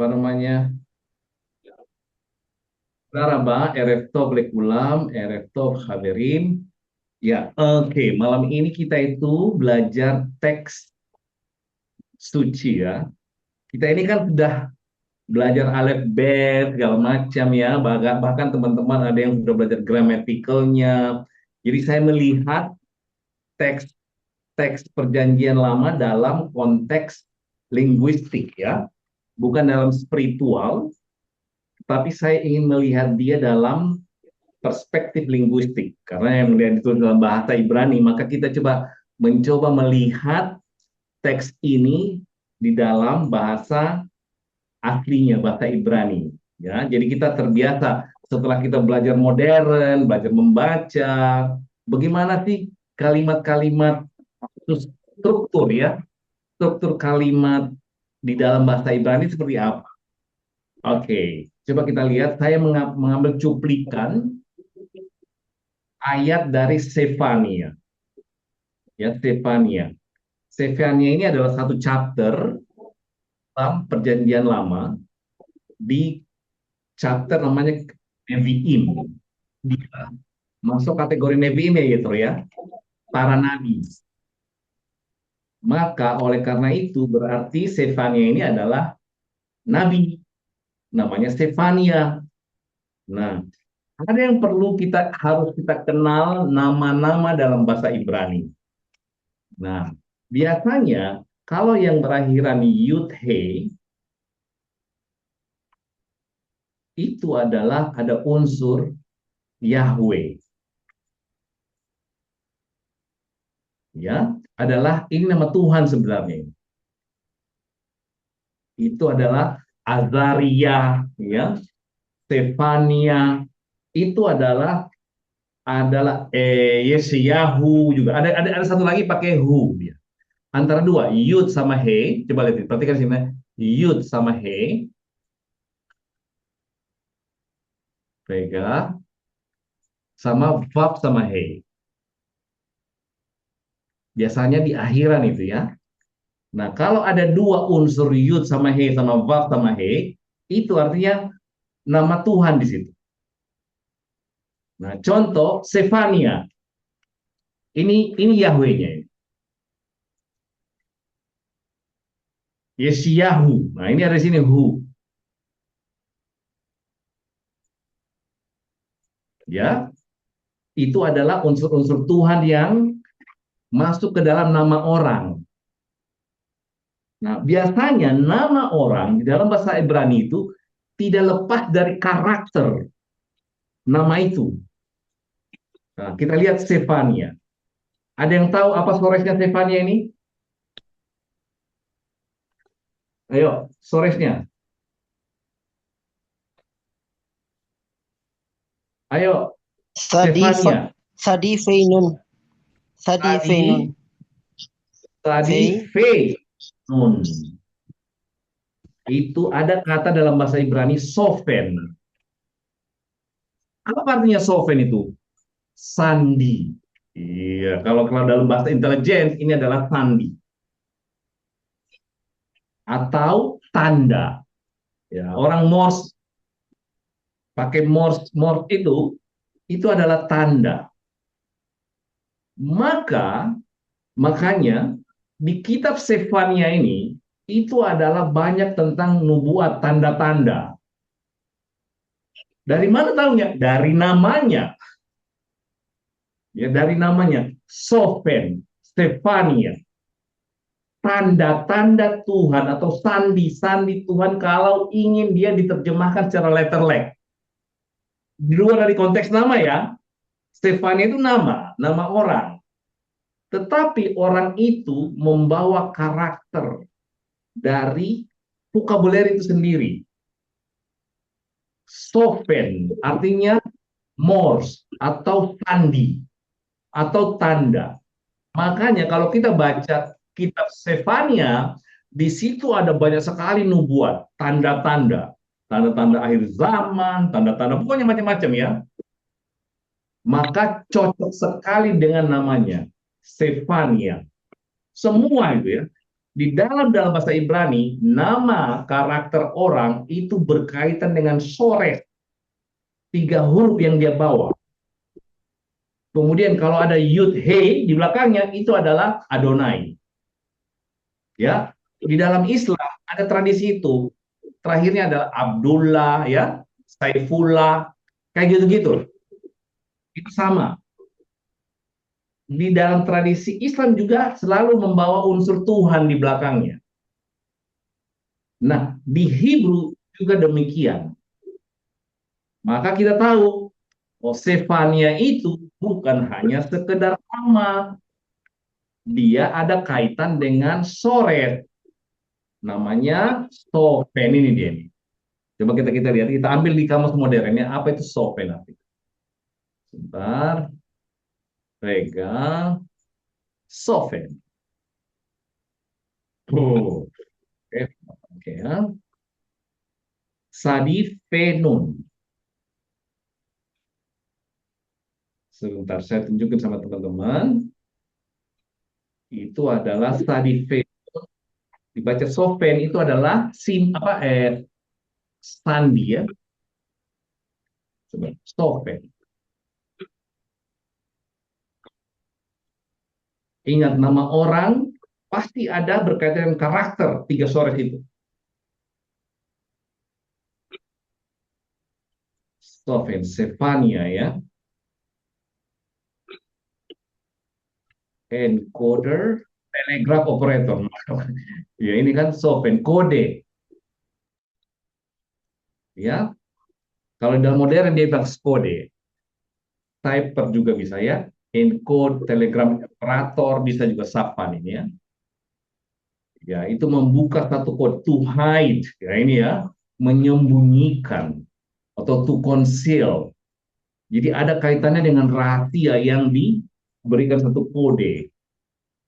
apa namanya? Raba, Erev Tov Lekulam, Erev Tov Haverin. Ya, oke. Malam ini kita itu belajar teks suci ya. Kita ini kan sudah belajar alef bet segala macam ya. Bahkan teman-teman ada yang sudah belajar gramatikalnya. Jadi saya melihat teks teks perjanjian lama dalam konteks linguistik ya, bukan dalam spiritual, tapi saya ingin melihat dia dalam perspektif linguistik. Karena yang dia ditulis dalam bahasa Ibrani, maka kita mencoba melihat teks ini di dalam bahasa aslinya, bahasa Ibrani. Ya, jadi kita terbiasa setelah kita belajar modern, belajar membaca, bagaimana sih kalimat-kalimat struktur ya, struktur kalimat di dalam bahasa Ibrani seperti apa? Oke, coba kita lihat. Saya mengambil cuplikan ayat dari Sefania. Ya, Sefania. Sefania ini adalah satu chapter dalam Perjanjian Lama di chapter namanya Nevi'im. Dia masuk kategori Nevi'im ya gitu ya, para nabi. Maka oleh karena itu berarti Sefania ini adalah nabi, namanya Stefania. Nah, ada yang perlu harus kita kenal nama-nama dalam bahasa Ibrani. Nah, biasanya kalau yang berakhiran yud he itu adalah ada unsur Yahweh, ya, adalah ini nama Tuhan sebenarnya. Itu adalah Azaria, ya, Stefania, itu adalah Yesyahu juga. Ada satu lagi pakai hu dia. Antara dua, yud sama he. Coba lihat, perhatikan sini. Yud sama he. Vega sama vav sama he. Biasanya di akhiran itu ya. Nah, kalau ada dua unsur yud sama he sama vav sama he, itu artinya nama Tuhan di situ. Nah, contoh Sefania. Ini Yahweh-nya. Yesyahu. Nah, ini ada di sini hu. Ya, itu adalah unsur-unsur Tuhan yang masuk ke dalam nama orang. Nah, biasanya nama orang di dalam bahasa Ibrani itu tidak lepas dari karakter nama itu. Nah, kita lihat Stefania. Ada yang tahu apa soresnya Stefania ini? Ayo, soresnya. Ayo, Sadi fa, Stefania. Sadi Feinun. Sadi Feinun. Tadi, tadi Fei. V. Nun. Itu ada kata dalam bahasa Ibrani sofen. Apa artinya sofen itu? Sandi. Iya, kalau dalam bahasa intelijen ini adalah sandi atau tanda. Ya, orang Morse pakai Morse itu adalah tanda. Makanya di kitab Sefania ini itu adalah banyak tentang nubuat tanda-tanda. Dari mana tahunya? Dari namanya. Ya, dari namanya Sofen, Stefania. Tanda-tanda Tuhan atau sandi-sandi Tuhan kalau ingin dia diterjemahkan secara letterlek. Di luar dari konteks nama ya, Stefania itu nama orang. Tetapi orang itu membawa karakter dari vocabulary itu sendiri. Sofen artinya Morse atau sandi atau tanda. Makanya kalau kita baca kitab Sefania, di situ ada banyak sekali nubuat, tanda-tanda, tanda-tanda akhir zaman, tanda-tanda pokoknya macam-macam ya. Maka cocok sekali dengan namanya Sefania. Semua itu ya. Di dalam bahasa Ibrani, nama karakter orang itu berkaitan dengan sores, tiga huruf yang dia bawa. Kemudian kalau ada Yud He di belakangnya itu adalah Adonai. Ya, di dalam Islam ada tradisi itu. Terakhirnya adalah Abdullah, ya, Saifullah, kayak gitu-gitu. Itu sama. Di dalam tradisi Islam juga selalu membawa unsur Tuhan di belakangnya. Nah, di Hebrew juga demikian. Maka kita tahu, oh, Sefania itu bukan hanya sekedar nama, dia ada kaitan dengan soret, namanya sofen ini dia nih. Coba kita lihat, kita ambil di kamus modernnya apa itu sofen nanti. Sebentar, pegang sofen. Oh, oke, oke ya. Sadifenun. Sebentar, saya tunjukin sama teman-teman. Itu adalah sadifenun. Dibaca sofen itu adalah sandi ya. Coba sofen. Ingat nama orang pasti ada berkaitan dengan karakter tiga sores itu. Sofen, Stefania ya. Encoder, telegraph operator. Ya ini kan sofen, kode. Ya, kalau dalam modern dia bilang kode. Typer juga bisa ya. Encode, telegram operator, bisa juga sapan ini ya. Ya, itu membuka satu kode to hide. Ya ini ya, menyembunyikan atau to conceal. Jadi ada kaitannya dengan rahasia yang diberikan satu kode.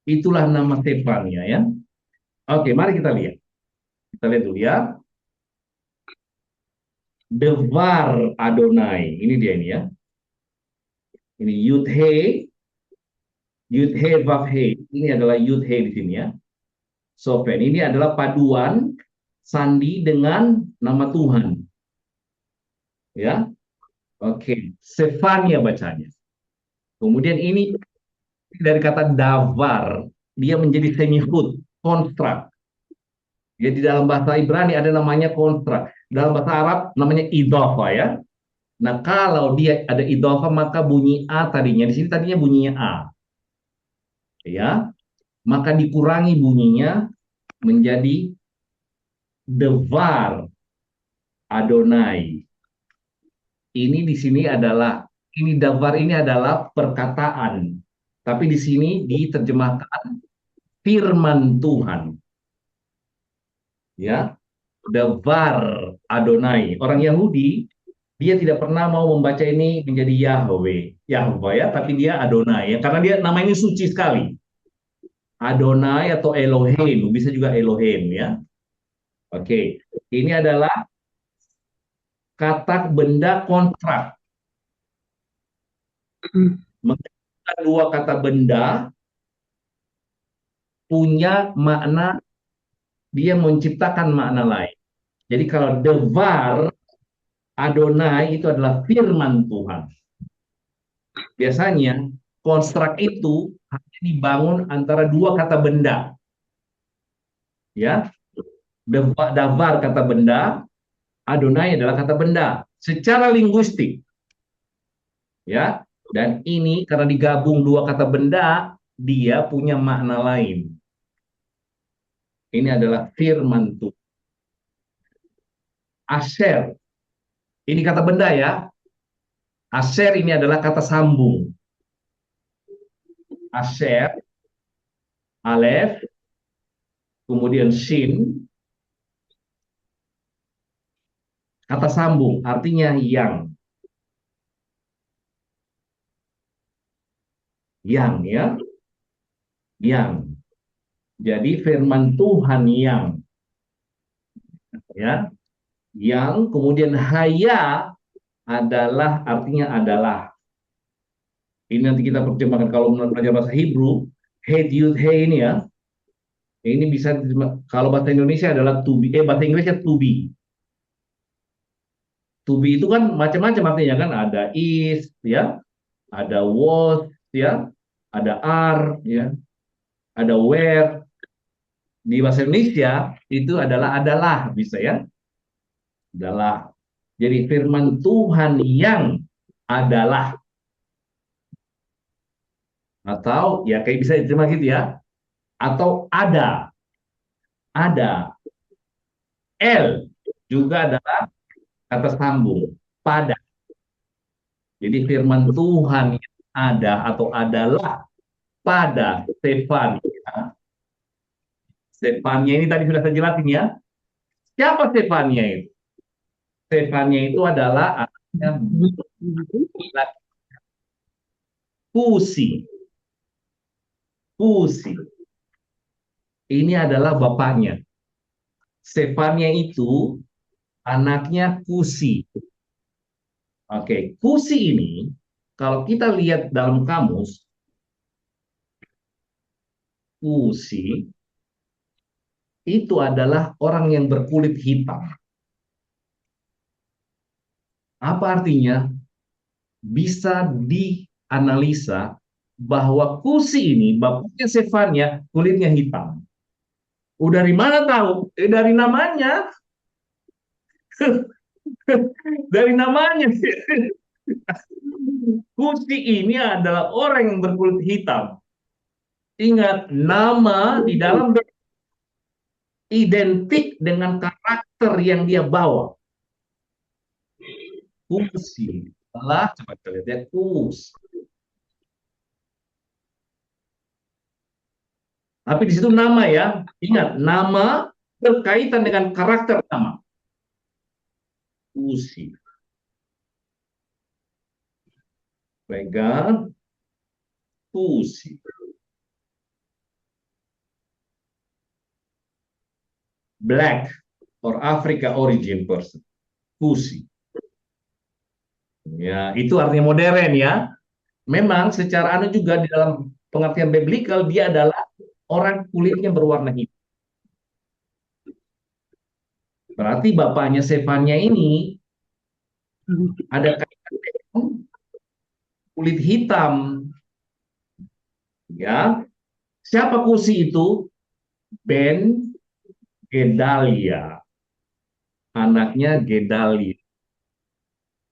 Itulah nama Stefania ya. Oke, mari kita lihat. Kita lihat dulu ya. Devar Adonai. Ini dia ini ya. Ini Yud He, Yud He Vav He. Ini adalah Yud He di sini ya. Sofen. Ini adalah paduan sandi dengan nama Tuhan. Ya. Oke, Sefania bacanya. Kemudian ini dari kata davar, dia menjadi semihut, konstrak. Ya, di dalam bahasa Ibrani ada namanya konstrak. Dalam bahasa Arab namanya idhofa ya. Nah, kalau dia ada idhofa maka bunyi A tadinya. Di sini tadinya bunyinya A. Ya, maka dikurangi bunyinya menjadi devar Adonai. Ini di sini adalah davar ini adalah perkataan. Tapi di sini diterjemahkan firman Tuhan. Ya, Devar Adonai. Orang Yahudi dia tidak pernah mau membaca ini menjadi Yahweh, Yahweh ya, tapi dia Adonai ya, karena dia nama ini suci sekali. Adonai atau Elohim, bisa juga Elohim ya. Oke, ini adalah kata benda kontrak. Mengenai dua kata benda punya makna, dia menciptakan makna lain. Jadi kalau Devar Adonai itu adalah firman Tuhan. Biasanya konstruk itu hanya dibangun antara dua kata benda. Ya, Davar kata benda, Adonai adalah kata benda secara linguistik. Ya, dan ini karena digabung dua kata benda, dia punya makna lain. Ini adalah firman Tuhan. Asher, ini kata benda ya. Asher ini adalah kata sambung. Asher, Aleph, kemudian Shin, kata sambung, artinya yang. Yang ya, yang. Jadi firman Tuhan ya, yang kemudian haya adalah artinya adalah. Ini nanti kita terjemahkan kalau belajar bahasa Hebrew, he yud he ini ya. Ini bisa kalau bahasa Indonesia adalah to be, bahasa Inggrisnya to be. To be itu kan macam-macam artinya kan, ada is ya, ada was ya, ada are ya, ada were. Di bahasa Indonesia itu adalah bisa ya, adalah. Jadi firman Tuhan yang adalah, atau ya kayak bisa diterima gitu ya, atau ada. L juga adalah kata sambung pada. Jadi firman Tuhan yang ada atau adalah pada Stefania. Stefania ini tadi sudah saya jelasin ya. Siapa Stefania itu? Stefania itu adalah anaknya Kusi. Kusi. Ini adalah bapaknya. Stefania itu anaknya Kusi. Oke, Kusi ini kalau kita lihat dalam kamus, Kusi itu adalah orang yang berkulit hitam. Apa artinya? Bisa dianalisa bahwa Kusi ini, bapaknya Stefania, kulitnya hitam. Dari mana tahu? Dari namanya. Dari namanya. Kusi ini adalah orang yang berkulit hitam. Ingat, nama di dalam identik dengan karakter yang dia bawa. Kusi. Coba kita lihat ya, Kus. Tapi di situ nama ya. Ingat, nama berkaitan dengan karakter nama. Kusi. Pegang. Kusi. Black or Africa origin person. Kusi. Ya, itu artinya modern ya. Memang secara anu juga di dalam pengertian biblical dia adalah orang kulitnya berwarna hitam. Berarti bapaknya Stefania ini ada kaitan dengan kulit hitam. Ya, siapa Kusi itu? Ben Gedalia, anaknya Gedalia.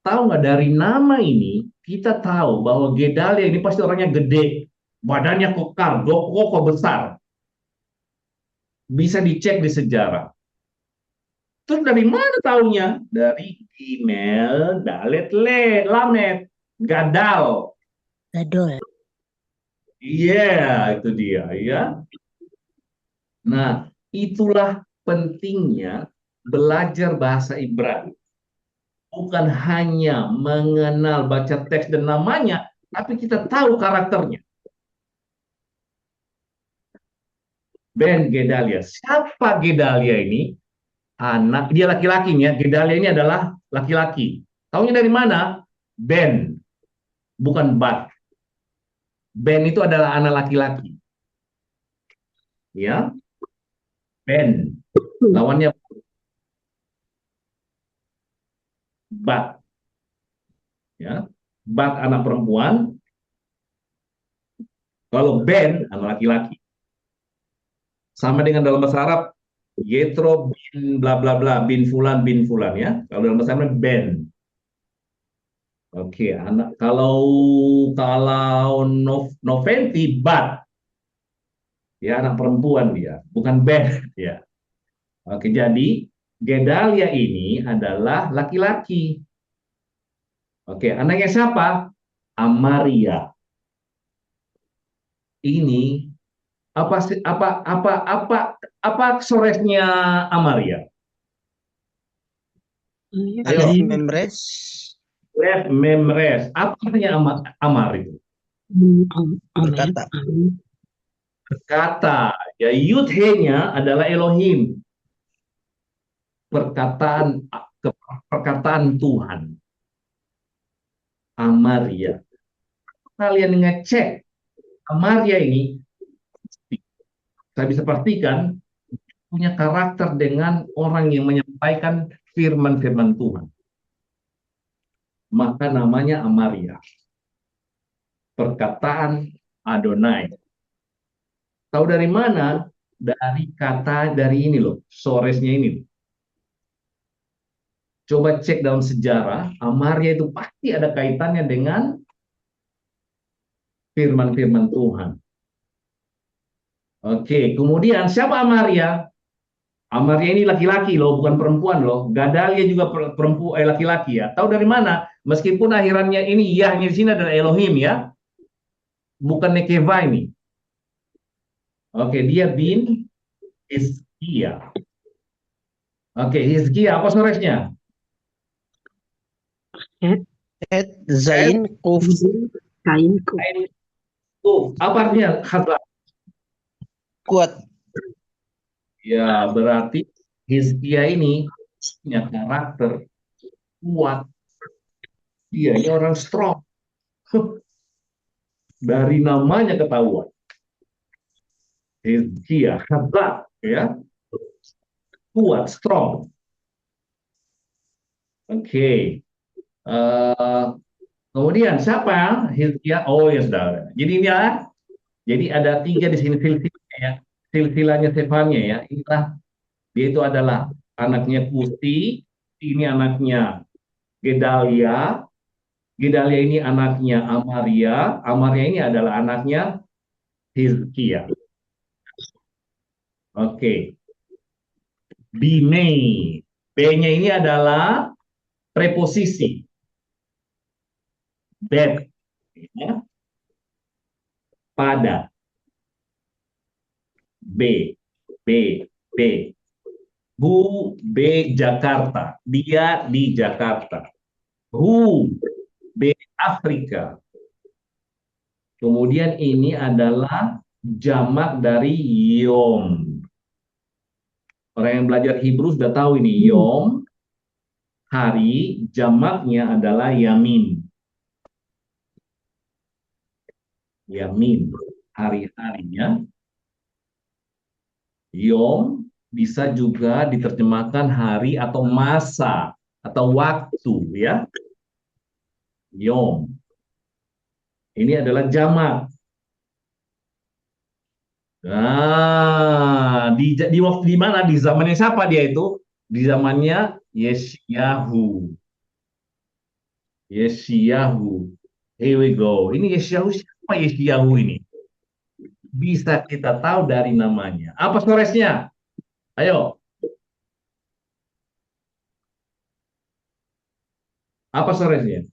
Tahu nggak, dari nama ini kita tahu bahwa Gedalia ini pasti orangnya gede, badannya kekar, kokoh besar. Bisa dicek di sejarah. Terus dari mana taunya? Dari email Dalet Lamet Gadal. Gadol. Iya, itu dia ya. Nah, itulah pentingnya belajar bahasa Ibrani. Bukan hanya mengenal baca teks dan namanya, tapi kita tahu karakternya. Ben Gedalia. Siapa Gedalia ini? Anak, dia laki-lakinya. Gedalia ini adalah laki-laki. Taunya dari mana? Ben, bukan Bat. Ben itu adalah anak laki-laki. Ya, Ben. Lawannya Bat. Ya, Bat anak perempuan. Kalau Ben anak laki-laki. Sama dengan dalam bahasa Arab, Yetro bin bla bla bla bin Fulan ya. Kalau dalam bahasa Arab Ben. Oke, anak kalau kalau Noventi Bat, ya anak perempuan dia, bukan Ben ya. Oke, jadi Gedalia ini adalah laki-laki. Oke, anaknya siapa? Amaria. Ini apa soresnya Amaria? Ayo, Alef Memres. Left memres. Apa artinya Amar itu? Berkata. Kata. Ya, Yud-He-nya adalah Elohim. Perkataan perkataan Tuhan. Amaria. Kalian ngecek Amaria ini saya bisa pastikan punya karakter dengan orang yang menyampaikan firman-firman Tuhan. Maka namanya Amaria. Perkataan Adonai. Tahu dari mana? Dari kata dari ini loh, Soresnya ini. Coba cek dalam sejarah, Amaria itu pasti ada kaitannya dengan firman-firman Tuhan. Oke, kemudian siapa Amaria? Amaria ini laki-laki loh, bukan perempuan loh. Gadalia juga perempuan, laki-laki ya. Tahu dari mana? Meskipun akhirannya ini Yahnya di sini adalah Elohim ya, bukan Nekeva ini. Oke, dia bin Hizkia. Oke, Hizkia apa soresnya? Het, Het Et, Zain Kuf kainku. apa artinya? Khazak. kuat. Ya, berarti Hizkia ini punya karakter kuat. Dia ini orang strong. Dari namanya ketahuan. Hizkia, Khazak, ya, kuat, strong. Oke. Eh, kemudian siapa Hizkia? Oh ya sudah. Jadi ini ya. Jadi ada tiga di sini silsilahnya ya. Silsilahnya Sefanya ya. Inilah dia itu adalah anaknya Kusi, ini anaknya Gedalia, Gedalia ini anaknya Amaria, Amaria ini adalah anaknya Hizkia. Oke, Bine. B-nya ini adalah preposisi. Bet. Ya. Pada. B. B. B. Bu B Jakarta. Dia di Jakarta. Hu B Afrika. Kemudian ini adalah jamak dari Yom. Orang yang belajar Hebrew sudah tahu ini Yom, hari, jamaknya adalah Yamin. Yamin, hari-harinya. Yom bisa juga diterjemahkan hari atau masa atau waktu ya. Yom. Ini adalah jamak. Nah, di waktu di mana? Di zamannya siapa dia itu? Di zamannya Yesyahu. Yesyahu. Here we go. Ini Yesyahu siapa Yesyahu ini? Bisa kita tahu dari namanya. Apa soresnya? Ayo. Apa soresnya?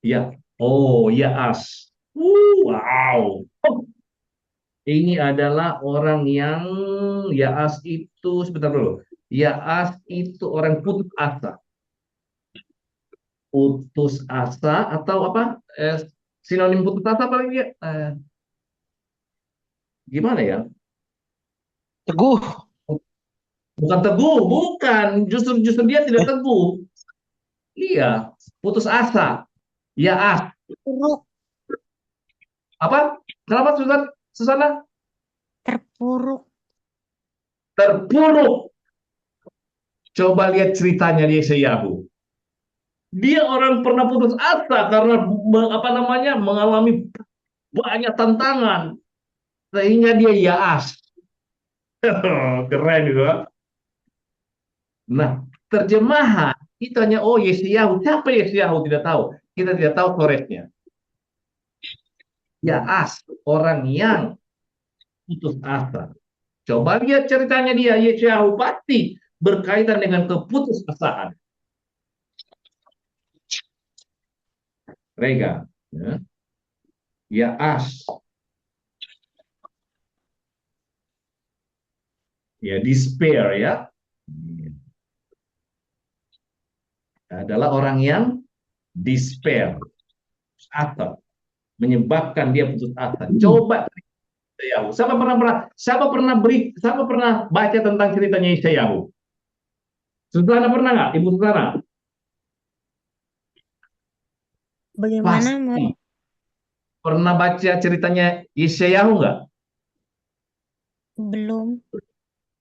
Ya. Oh, Yaas. Wow. Ini adalah orang yang Yaas itu sebentar dulu. Yaas itu orang putus asa. Putus asa atau apa? Sinonim putus asa paling dia gimana ya? Teguh. Bukan teguh, bukan. Justru justru dia tidak teguh. Iya, putus asa. Yaas. Terpuruk, Apa? Kenapa Susana? terpuruk. Terpuruk. Coba lihat ceritanya di Yeshayahu. Dia orang pernah putus asa karena apa namanya mengalami banyak tantangan sehingga dia yaas. Keren juga. Nah, terjemahan kita hanya oh Yeshayahu. Siapa Yeshayahu? Tidak tahu. Kita tidak tahu koresnya. Yaas, orang yang putus asa. Coba lihat ceritanya dia Yeshayahu pasti berkaitan dengan keputusasaan. Rega, ya. Yaas, ya despair ya, adalah orang yang despair, putus asa, menyebabkan dia putus asa. Coba Yeshayahu. Siapa pernah baca tentang ceritanya Yeshayahu? Susana pernah nggak? Ibu Susana? Bagaimana, Pasti Pernah baca ceritanya Yeshayahu nggak? Belum.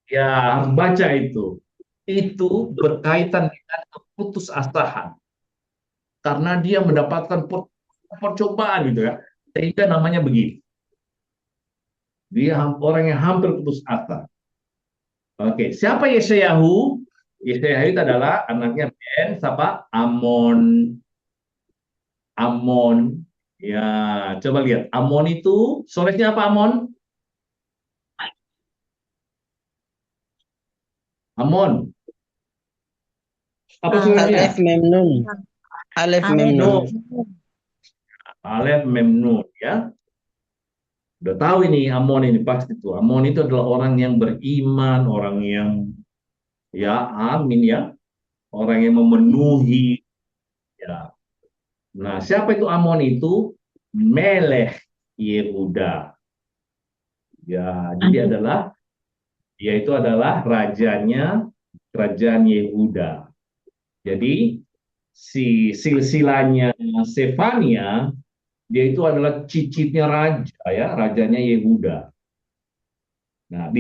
Ya, harus baca itu. Itu berkaitan dengan keputusasaan. Karena dia mendapatkan percobaan gitu ya. Sehingga namanya begitu. Dia orang yang hampir putus asa. Oke, siapa Yeshayahu? Yeshayahu itu adalah anaknya Ben, siapa? Amon. Amon. Ya, coba lihat. Amon itu, solehnya apa Amon? Amon. Apa Alef. Alef solehnya? Mem Nun. Alef Mem Alef. Nun. No. Alef Memnun ya. Udah tahu ini Amon ini pasti tuh. Amon itu adalah orang yang beriman, orang yang ya amin ya, orang yang memenuhi ya. Nah, siapa itu Amon itu? Meleh Yehuda. Ya, jadi dia itu adalah rajanya kerajaan Yehuda. Jadi si silsilanya Sefania dia itu adalah cicitnya raja ya, rajanya Yehuda. Nah, di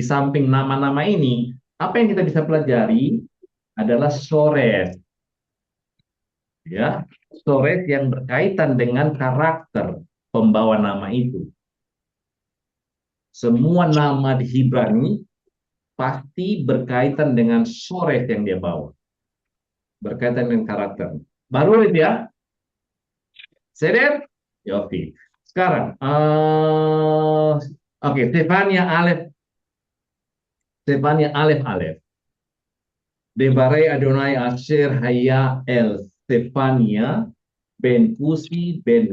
samping nama-nama ini, apa yang kita bisa pelajari adalah sores ya, sores yang berkaitan dengan karakter pembawa nama itu. Semua nama di Ibrani pasti berkaitan dengan sores yang dia bawa, berkaitan dengan karakter. Baru itu ya, Seder? Yofi. Sekarang, oke, Stefania Alef Alef. Devarai Adonai Asher Haya El Stefania Ben Kusi Ben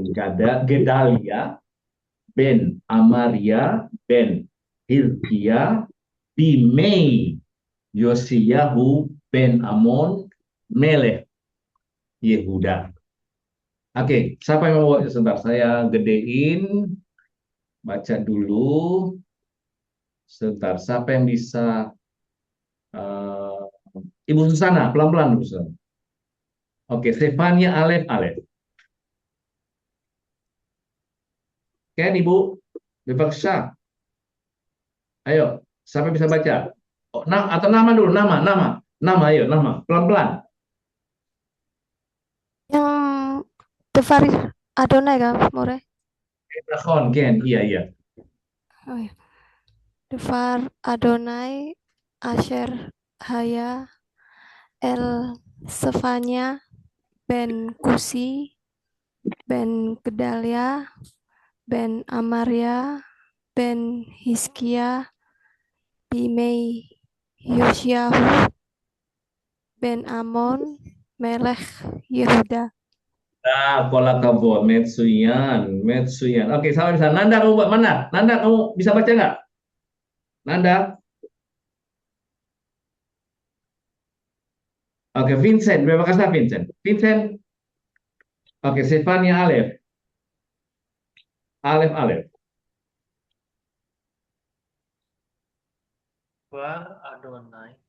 Gedalia Ben Amaria Ben Hilkia Bimei Yosiyahu Ben Amon Melech Yehuda. Oke, siapa yang mau baca sebentar? Saya gedein, baca dulu. Sebentar, siapa yang bisa? eh, Ibu Susana, pelan-pelan Bu Susana. Oke, Stefania Alef Alef. Kan Ibu, bebas. Ayo, siapa bisa baca? Oh, atau nama dulu, ayo, nama, pelan-pelan. Yang Tevaris Adonai kan, More? Tahun, Ken, iya, iya. Oh, iya. Devar Adonai Asher Haya El Sefanya Ben Kusi Ben Gedalia Ben Amaria Ben Hiskia Bimei Yosyahu Ben Amon Melech Yehuda. Nah, pola kabut, Metsuyan. Oke, sama bisa. Nanda, kamu mana? Nanda, kamu bisa baca nggak? Nanda? Oke, Vincent, berapa kasih Vincent? Vincent? Oke, Stefania Alef. Alef, Alef. Bar Adonai,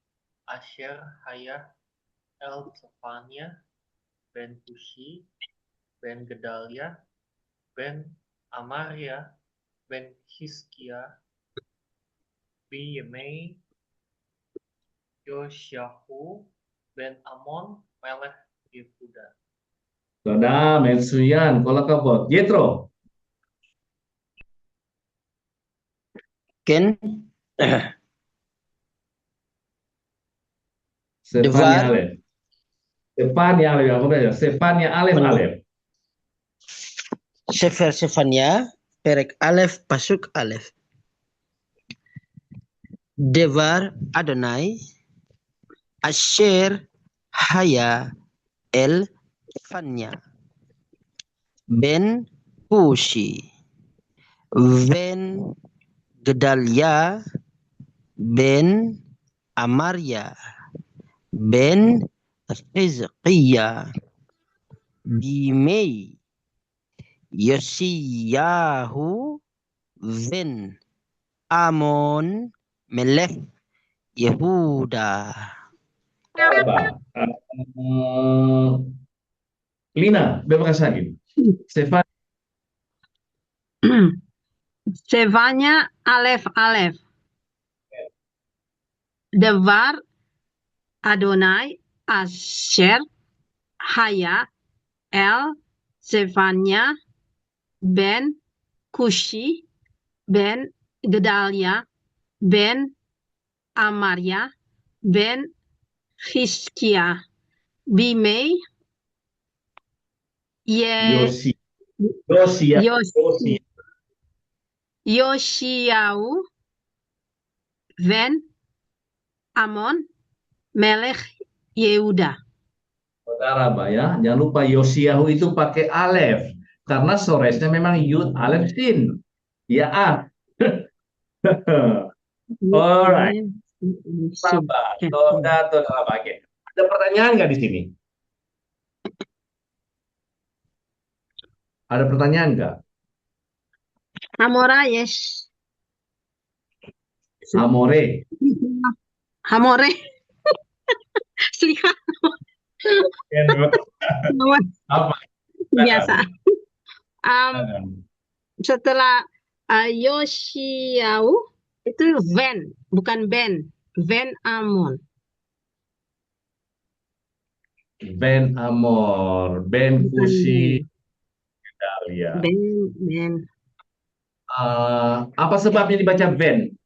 Asher Hayah, El Tsefania, Ben Kushi, Ben Gedalia, Ben Amaria, Ben Hiskia, Biyemei, Yosyahu, Ben Amon, Melech Yehuda. Sudah, Metsuyan, pola kabut. Jethro, Ken. Stefania Devar. Alef. Stefania Alef, aku belajar. Stefania Alef, Alef. Sefer Sefania. Perek Alef Pasuk Alef. Devar Adonai. Asher Haya El Fanya. Ben Kushi. Ben Gedalia. Ben Amaria. Ben Rizqiya. Bimei Yosiyahu Ben Amon Melech Yehuda. Apa? Lina, berapa kasih lagi? Stefan, Sevanya Alef Alef. Devar Adonai Asher Haya El Zefanya Ben Kushi Ben Gedalia Ben Amaria Ben Hizkia Bimei Ye Yosi, Yosia, Yoshi Yosia. Yoshiau Ben Amon Melech Yehuda. Saudara, Pak, ya. Jangan lupa Yosiyahu itu pakai alef. Karena soresnya memang yud alef sin. Ya, ah. Alright. Sabar. Saudara, pakai. Ada pertanyaan nggak di sini? Ada pertanyaan nggak? Amora yes. Amore. Amore. Sliha. Apa? Biasa. Setelah Yoshiau itu Van, bukan Ben. Van Amon. Ben Amor, Ben Bukan Kusi, Ben. Dalia. Ben. Apa sebabnya dibaca Ben?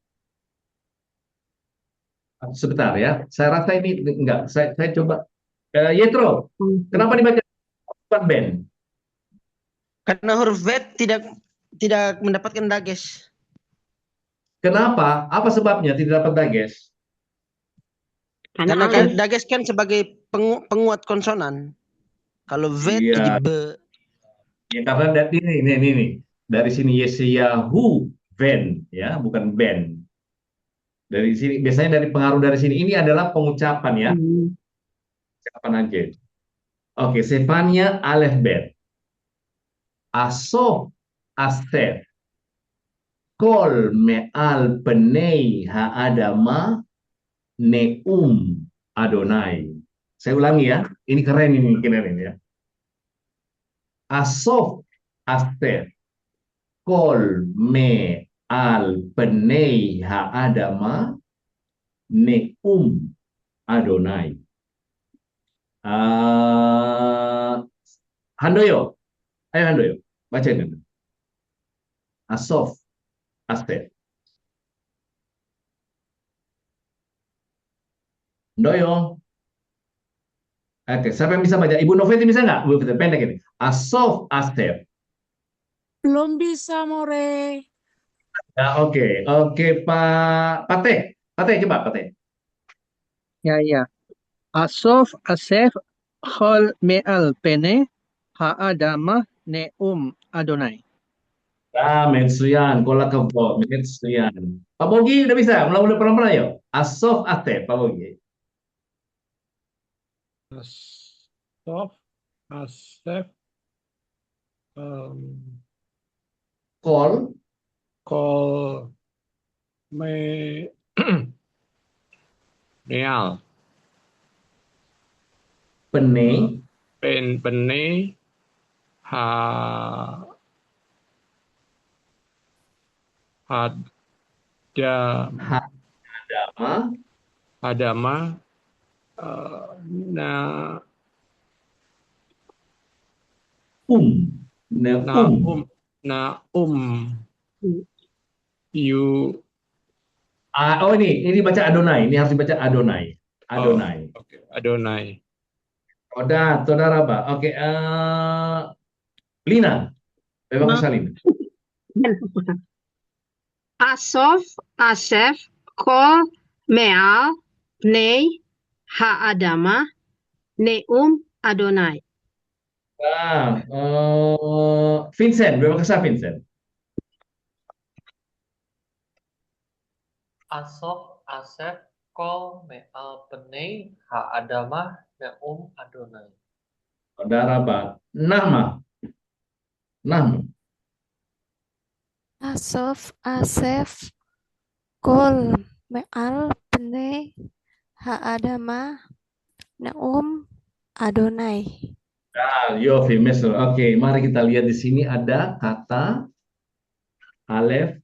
Sebentar ya, saya rasa ini enggak. Saya coba. Yetro, kenapa dibaca bukan Ben? Karena huruf V tidak mendapatkan dages. Kenapa? Apa sebabnya tidak dapat dages? Karena Karena kan dages kan sebagai penguat konsonan. Kalau V Iya, jadi B. ya, karena dari ini. Dari sini Yesiyahu Ben, ya, bukan Ben. Dari sini biasanya dari pengaruh dari sini. Ini adalah pengucapan ya, ucapan aja. Oke, Stefania Alef Bet. Asof Asef. Kol me'al penei ha'adama neum Adonai. Saya ulangi ya, ini keren ini ya. Asof Asef. Kol me'al penei ha'adama neum Adonai. Handoyo, ayo Handoyo, bacain. Asof Asef. Handoyo. Oke, siapa yang bisa baca? Ibu Noveti bisa nggak? Bu, pendek ini. Asof Asef. Belum bisa, More. Ya, oke, Pak Pate. Pate, coba Pate. Ya. Asof Asef Chol Me'al Pene Ha'adamah Neum Adonai. Metsuyan, kola kebo, Metsuyan. Pak Bogi udah bisa, mulai pelan-pelan yuk. Asof Asef, Pak Bogi. Asof, Asef, Kol, Kol, Meal, Pene, Pene, Ha, Ada, Hadama, Adama, Neum. Naum, You, Oh ini baca Adonai. Ini harus dibaca Adonai. Adonai. Oke, Adonai. Saudara Pak. Oke, Lina. Bebas Lina. Asof Asef Kol Me'al Pnei Ha'adama Neum Adonai. Vincent, bebas Vincent. Asof Asef Kol Me'al Penei Ha'adamah Neum Adonai. Saudara Pak. Nama. Asof Asef Kol Me'al Pene Ha'adama Naum Adonai. Yofi, Mesro. Oke, mari kita lihat di sini ada kata Alef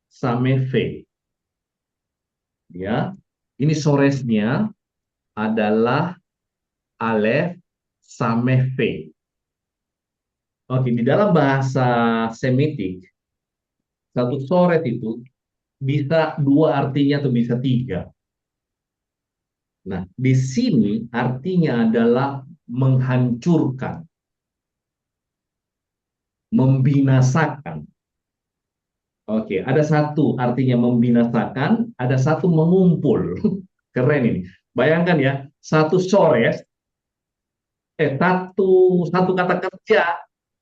Same Fe. Ya, ini soresnya adalah Alef Same Fe. Oke, di dalam bahasa Semitik, satu sores itu bisa dua artinya atau bisa tiga. Nah, di sini artinya adalah menghancurkan, membinasakan. Oke, ada satu artinya membinasakan, ada satu mengumpul. Keren ini. Bayangkan ya, satu sores, satu kata kerja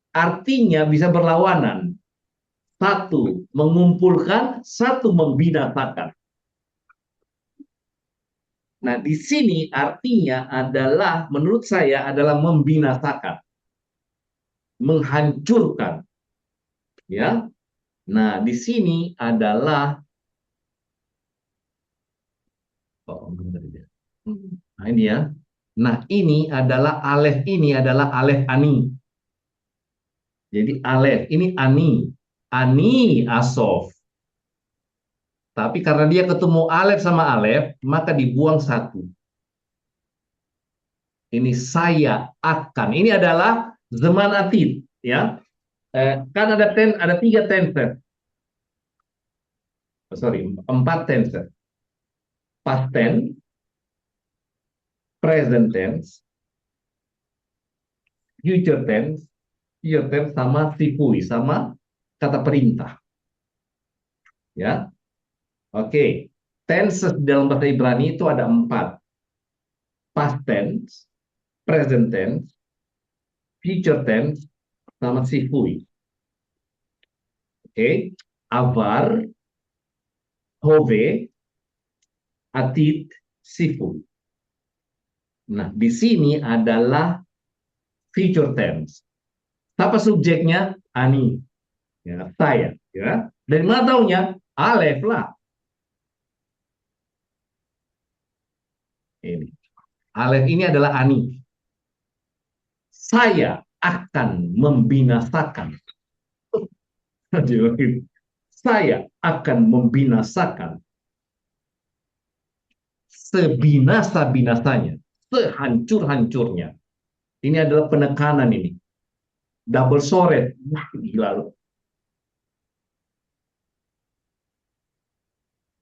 artinya bisa berlawanan. Satu mengumpulkan, satu membinasakan. Nah, di sini artinya adalah, menurut saya, adalah membinasakan, menghancurkan. Ya, nah di sini adalah, nah ini ya. Nah ini adalah alef, ini adalah alef ani. Jadi alef ini ani asof. Tapi karena dia ketemu alef sama alef, maka dibuang satu. Ini saya akan. Ini adalah zaman atid, ya. Kan ada tiga tense. Empat tense. Past tense, present tense, future tense, sama sifui, sama kata perintah. Ya, oke. Tenses dalam bahasa Ibrani itu ada empat. Past tense, present tense, future tense, sama sifui. Oke. Avar, hove, atid, sifui. Nah, di sini adalah future tense. Siapa subjeknya? Ani. Ya, saya. Ya. Dari mana taunya? Alef lah. Ini. Alef ini adalah ani. Saya akan membinasakan. Saya akan membinasakan. Sebinasa-binasanya. Sehancur-hancurnya. Ini adalah penekanan ini. Double sores. Gila loh.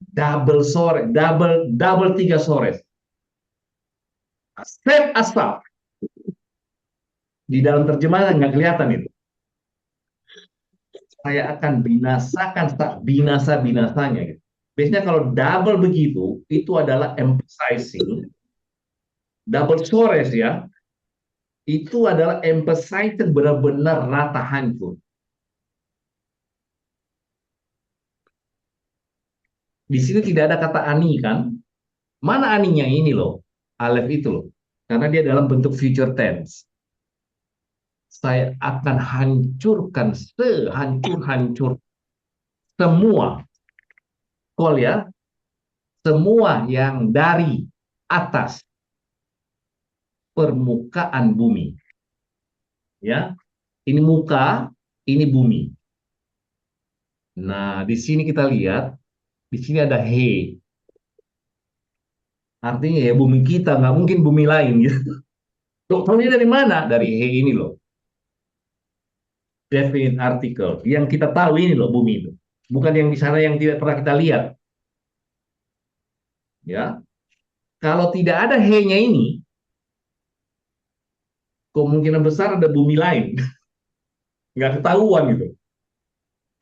Double sores. Double tiga sores. Asep asap. Di dalam terjemahan nggak kelihatan itu. Saya akan binasakan binasa-binasanya. Gitu. Biasanya kalau double begitu, itu adalah emphasizing. Double sores ya, itu adalah emphasizing benar-benar rata hancur. Di sini tidak ada kata ani kan? Mana aninya ini loh? Alef itu loh. Karena dia dalam bentuk future tense. Saya akan hancurkan sehancur-hancur semua. Kol ya. Semua yang dari atas permukaan bumi. Ya. Ini muka, ini bumi. Nah, di sini kita lihat, di sini ada he. Artinya ya bumi kita, nggak mungkin bumi lain gitu. Tahunya dari mana? Dari he ini loh. Definite article. Yang kita tahu ini loh bumi itu. Bukan yang di sana yang tidak pernah kita lihat. Ya. Kalau tidak ada he-nya ini, kemungkinan besar ada bumi lain. Nggak ketahuan gitu.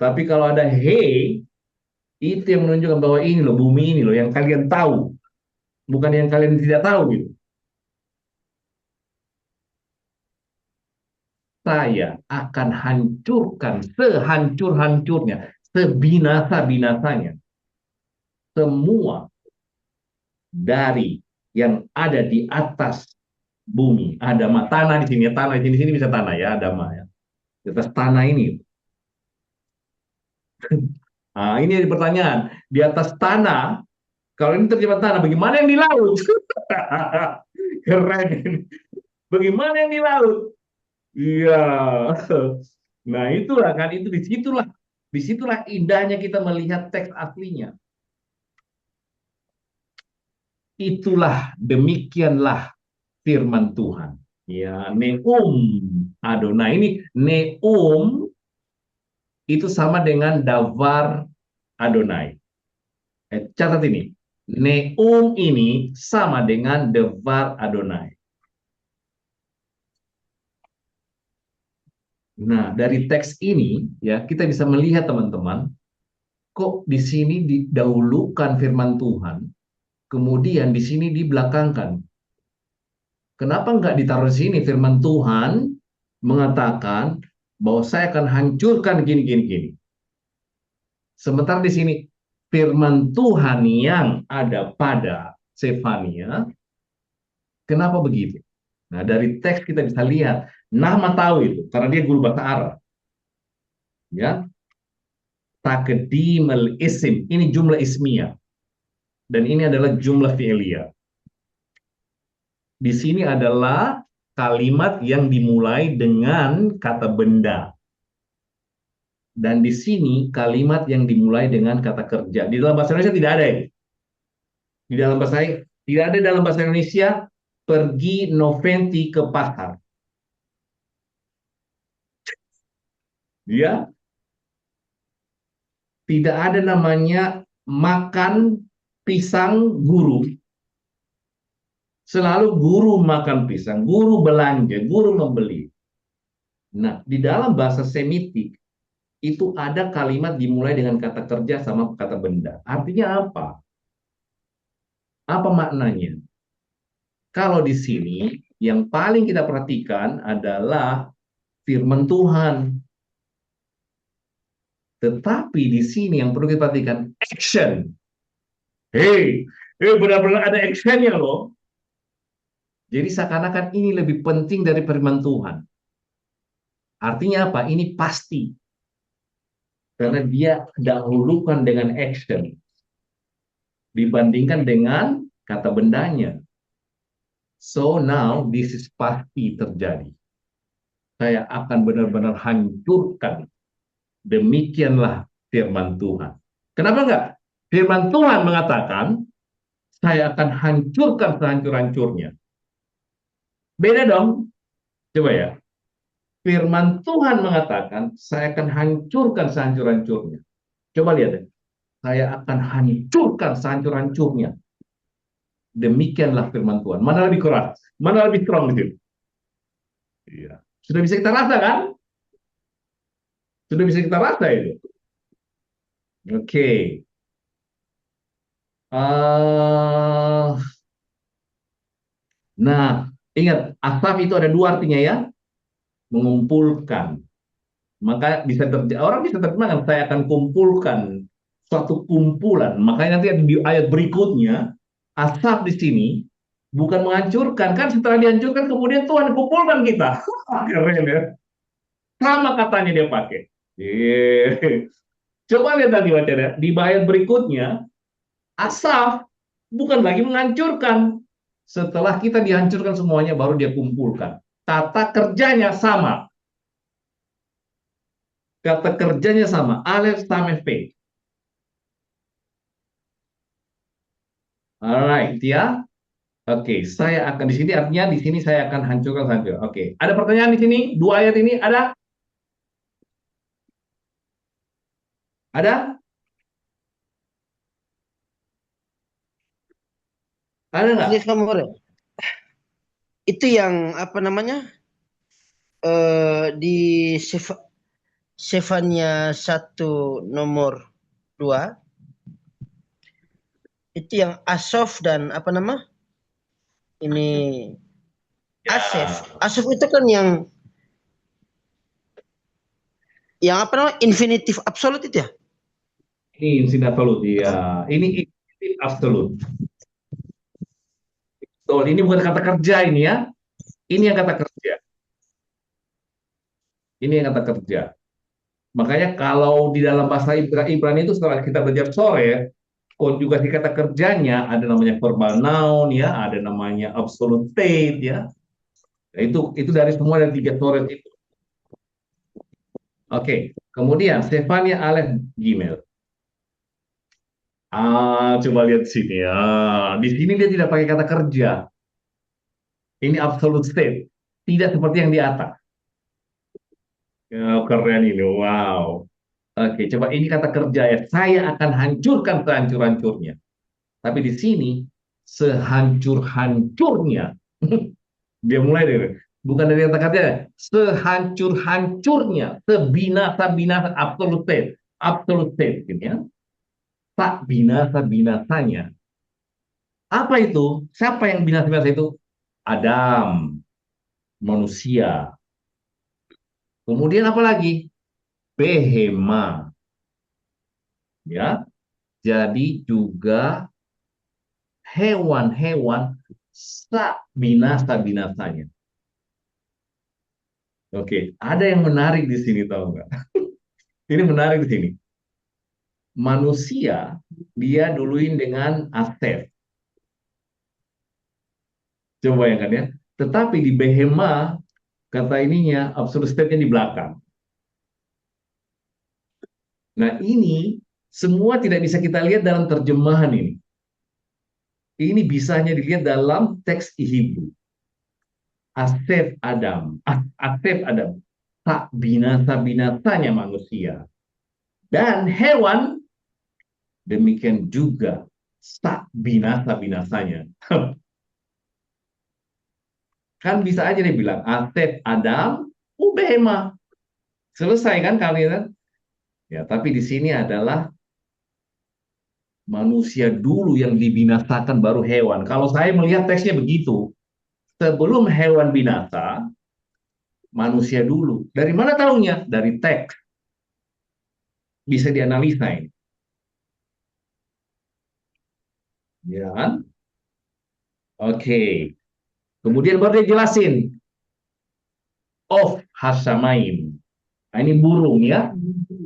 Tapi kalau ada he, itu yang menunjukkan bahwa ini loh bumi ini loh yang kalian tahu. Bukan yang kalian tidak tahu gitu. Saya akan hancurkan sehancur-hancurnya, sebinasa-binasanya. Semua dari yang ada di atas bumi. Ada tanah di sini, tanah di sini bisa tanah ya, ada ya. Di atas tanah ini. Nah, ini pertanyaan. Di atas tanah, kalau ini terjemah tanah, bagaimana yang di laut? Keren. Bagaimana yang di laut? Iya. Nah, itulah kan, itu disitulah indahnya kita melihat teks aslinya. Itulah, demikianlah firman Tuhan. Ya, Neum Adonai. Ini Neum itu sama dengan Davar Adonai. Catat ini. Neum ini sama dengan Davar Adonai. Nah, dari teks ini ya kita bisa melihat teman-teman, kok di sini didahulukan firman Tuhan, kemudian di sini dibelakangkan. Kenapa nggak ditaruh di sini firman Tuhan mengatakan bahwa saya akan hancurkan gini gini gini. Sementara di sini firman Tuhan yang ada pada Sefania, kenapa begitu? Nah, dari teks kita bisa lihat, Nahma tahu itu karena dia guru bahasa Arab. Ya, takdim al-isim, ini jumlah ismiyah dan ini adalah jumlah fi'liyah. Di sini adalah kalimat yang dimulai dengan kata benda. Dan di sini kalimat yang dimulai dengan kata kerja. Di dalam bahasa Indonesia tidak ada ini. Di dalam bahasa tidak ada dalam bahasa Indonesia pergi noventi ke pasar. Ya. Tidak ada namanya makan pisang guru. Selalu guru makan pisang, guru belanja, guru membeli. Nah, di dalam bahasa Semitik itu ada kalimat dimulai dengan kata kerja sama kata benda. Artinya apa? Apa maknanya? Kalau di sini yang paling kita perhatikan adalah firman Tuhan. Tetapi di sini yang perlu kita perhatikan action. Hey, benar-benar ada actionnya loh. Jadi seakan-akan ini lebih penting dari firman Tuhan. Artinya apa? Ini pasti. Karena dia dahulukan dengan action dibandingkan dengan kata bendanya. So now this is pasti terjadi. Saya akan benar-benar hancurkan. Demikianlah firman Tuhan. Kenapa enggak? Firman Tuhan mengatakan, saya akan hancurkan sehancur-hancurnya. Beda dong. Coba ya. Firman Tuhan mengatakan, saya akan hancurkan sehancur-hancurnya. Coba lihat deh. Saya akan hancurkan sehancur-hancurnya. Demikianlah firman Tuhan. Mana lebih keras? Mana lebih strong gitu? Iya. Sudah bisa kita rasa kan? Sudah bisa kita rasa itu. Oke. Nah, ingat, asaf itu ada dua artinya ya. Mengumpulkan. Maka bisa orang bisa terjemahkan, saya akan kumpulkan suatu kumpulan. Makanya nanti di ayat berikutnya, asaf di sini bukan menghancurkan. Kan setelah dihancurkan, kemudian Tuhan kumpulkan kita. Keren ya. Sama katanya dia pakai. Coba lihat tadi bacanya. Di ayat berikutnya, asaf bukan lagi menghancurkan. Setelah kita dihancurkan semuanya, baru dia kumpulkan. Tata kerjanya sama. Kata kerjanya sama. Alef sampai P. Alright, ya. Oke, saya akan di sini artinya di sini saya akan hancurkan hancur. Oke, ada pertanyaan di sini? Dua ayat ini ada? Ada? Ada nggak? Ini kamu itu yang apa namanya di Sefania 1 nomor 2 itu yang Asof dan apa nama ini Asef. Asef itu kan yang apa namanya infinitif absolut itu ya? Ini infinitif absolut, ya. Ini infinitif absolut. Betul, ini bukan kata kerja ini ya. Ini yang kata kerja. Ini yang kata kerja. Makanya kalau di dalam bahasa Ibrani itu setelah kita belajar sore, konjugasi kata kerjanya ada namanya verbal noun ya, ada namanya absolute state ya. Nah, itu dari semua dari tiga storage itu. Oke, kemudian Stefania Aleph Gmail. Coba lihat sini ya. Di sini dia tidak pakai kata kerja. Ini absolute state. Tidak seperti yang di atas. Ya, keren ini. Wow. Oke, coba ini kata kerja ya. Saya akan hancurkan sehancur-hancurnya. Tapi di sini sehancur-hancurnya. Dia mulai dari bukan dari kata kerja, sehancur-hancurnya, sebinasa-binasa absolute state, gitu ya. Tak binasa-binasanya. Apa itu? Siapa yang binasa-binasa itu? Adam, manusia. Kemudian apa lagi? Behema, ya. Jadi juga hewan-hewan sak binasa-binasanya. Oke, ada yang menarik di sini tahu nggak? Ini menarik di sini. Manusia dia duluin dengan Asef. Coba bayangkan ya. Tetapi di Behema kata ininya absolute state-nya di belakang. Nah, ini semua tidak bisa kita lihat dalam terjemahan ini. Ini bisanya dilihat dalam teks Hebrew. Asef Adam, Asef Adam, tak binasa-binasanya manusia. Dan hewan, demikian juga tak binasa-binasanya. Kan bisa aja dia bilang, Asef Adam, Behema. Selesai kan kalian? Ya, tapi di sini adalah manusia dulu yang dibinasakan baru hewan. Kalau saya melihat teksnya begitu, sebelum hewan binasa, manusia dulu. Dari mana tahunya? Dari teks. Bisa dianalisa ini. Ya kan? Oke. Kemudian baru dia jelasin. Of hasamaim. Nah, ini burung ya.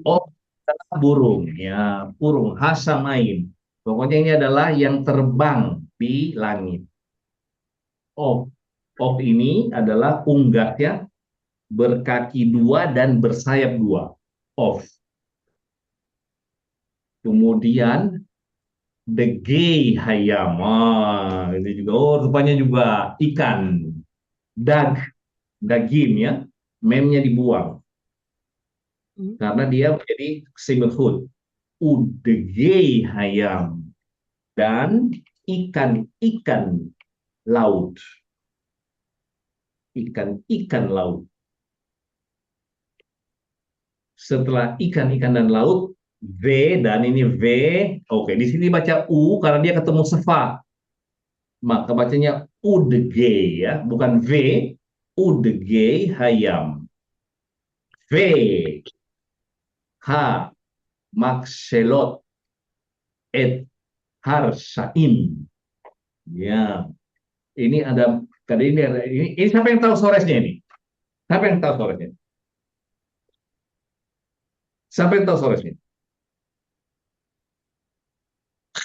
Of adalah burung. Ya, burung hasamaim. Pokoknya ini adalah yang terbang di langit. Of. Of ini adalah unggas ya. Berkaki dua dan bersayap dua. Of. Kemudian dege hayam. Ini juga, rupanya juga ikan. Daging ya. Memnya dibuang. Karena dia menjadi single udege hayam. Dan ikan-ikan laut. Ikan-ikan laut. Setelah ikan-ikan dan laut, V dan ini V. Oke, di sini baca U karena dia ketemu sefa. Maka bacanya udege ya, bukan V. Udege hayam. V. H. Makselot. Et harsain. Ya, ini ada tadi ini siapa yang tahu soresnya ini? Siapa yang tahu soresnya? Siapa yang tahu soresnya?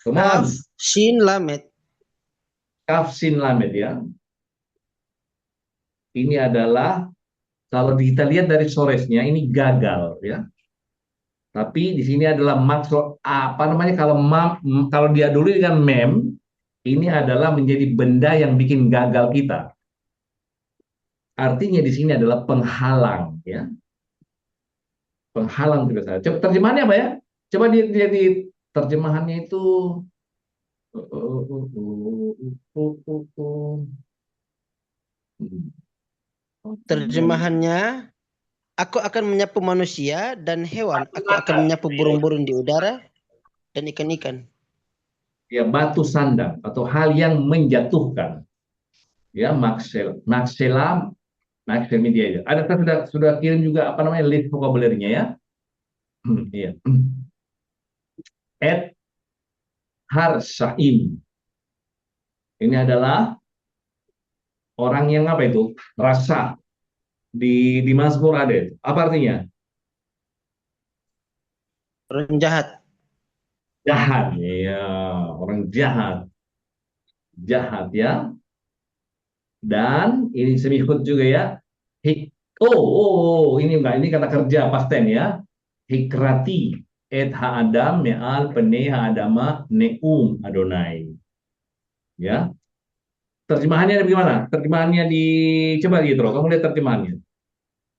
Come on. Kaf, Shin, Lamet. Kaf sin lamed ya. Ini adalah kalau kita lihat dari soresnya ini gagal ya. Tapi di sini adalah maksud apa namanya kalau dia dulu dengan mem ini adalah menjadi benda yang bikin gagal kita. Artinya di sini adalah penghalang ya. Penghalang kita saja. Coba terjemahannya apa ya? Coba di terjemahannya itu Terjemahannya, aku akan menyapu manusia dan hewan. Aku akan menyapu burung-burung di udara dan ikan-ikan. ya batu sandang atau hal yang menjatuhkan ya makselam media. Ada kan sudah kirim juga apa namanya list vocabulary-nya ya. Iya. Et harsaim. Ini adalah orang yang apa itu? Rasa di Mazmur ada itu. Apa artinya? Orang jahat. Jahat. Ya, orang jahat. Jahat ya. Dan ini semihut juga ya. Ini enggak, ini kata kerja past tense ya. Hikrati et ha'adam me'al pene ha'adama ne'um Adonai. Ya. Terjemahannya bagaimana? Terjemahannya di coba gitu, kamu lihat terjemahannya.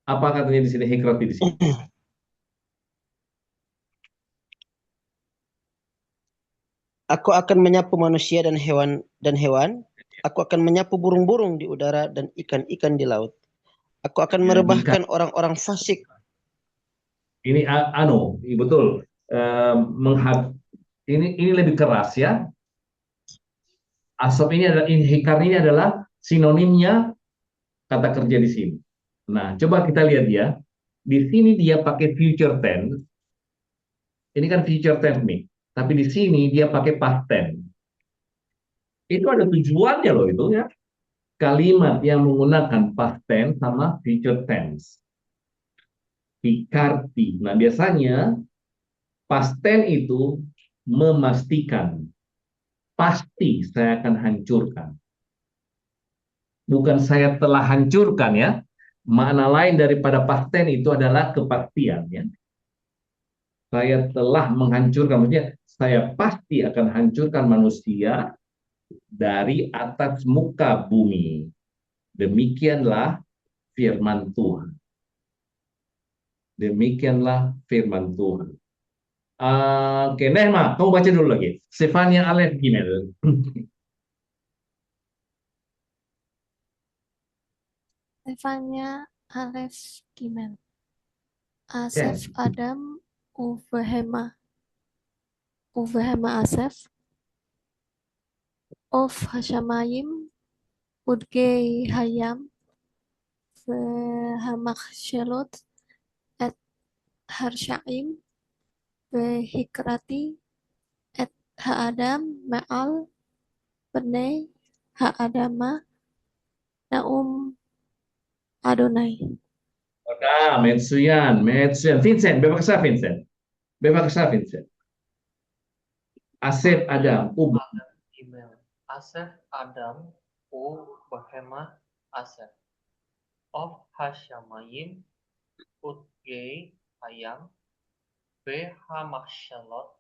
Apa katanya di sini hikrati di sini? Aku akan menyapu manusia dan hewan. Aku akan menyapu burung-burung di udara dan ikan-ikan di laut. Aku akan Ya, merebahkan orang-orang fasik. ini betul. Eh, menghab, ini lebih keras ya. Asop ini adalah hikar ini adalah sinonimnya kata kerja di sini. Nah, coba kita lihat ya. Di sini dia pakai future tense. Ini kan future tense nih. Tapi di sini dia pakai past tense. Itu ada tujuannya loh itu ya. Kalimat yang menggunakan past tense sama future tense. Hikarti. Nah, biasanya past tense itu memastikan. Pasti saya akan hancurkan. Bukan saya telah hancurkan ya. Makna lain daripada past tense itu adalah kepastian ya. Saya telah menghancurkan, maksudnya saya pasti akan hancurkan manusia dari atas muka bumi. Demikianlah firman Tuhan. Demikianlah firman Tuhan. Oke, Nehma, kamu baca dulu lagi. Stefania Alef Gimel. Stefania Alef Gimel. Asef Yes. Adam Uvehema Asef Of Hashamayim Udgei Hayam Vehamak Et Harshaim Vehikrati Et Ha'adam Ma'al Bnei Ha'adama Naum Adonai. Oke, Metsuyan. Vincent, bebas Vincent. Bebas Vincent. Asep Adam. Email. Asef Adam U Bahema Asef. Of Hashamayim Utgei Hayam Behamashalot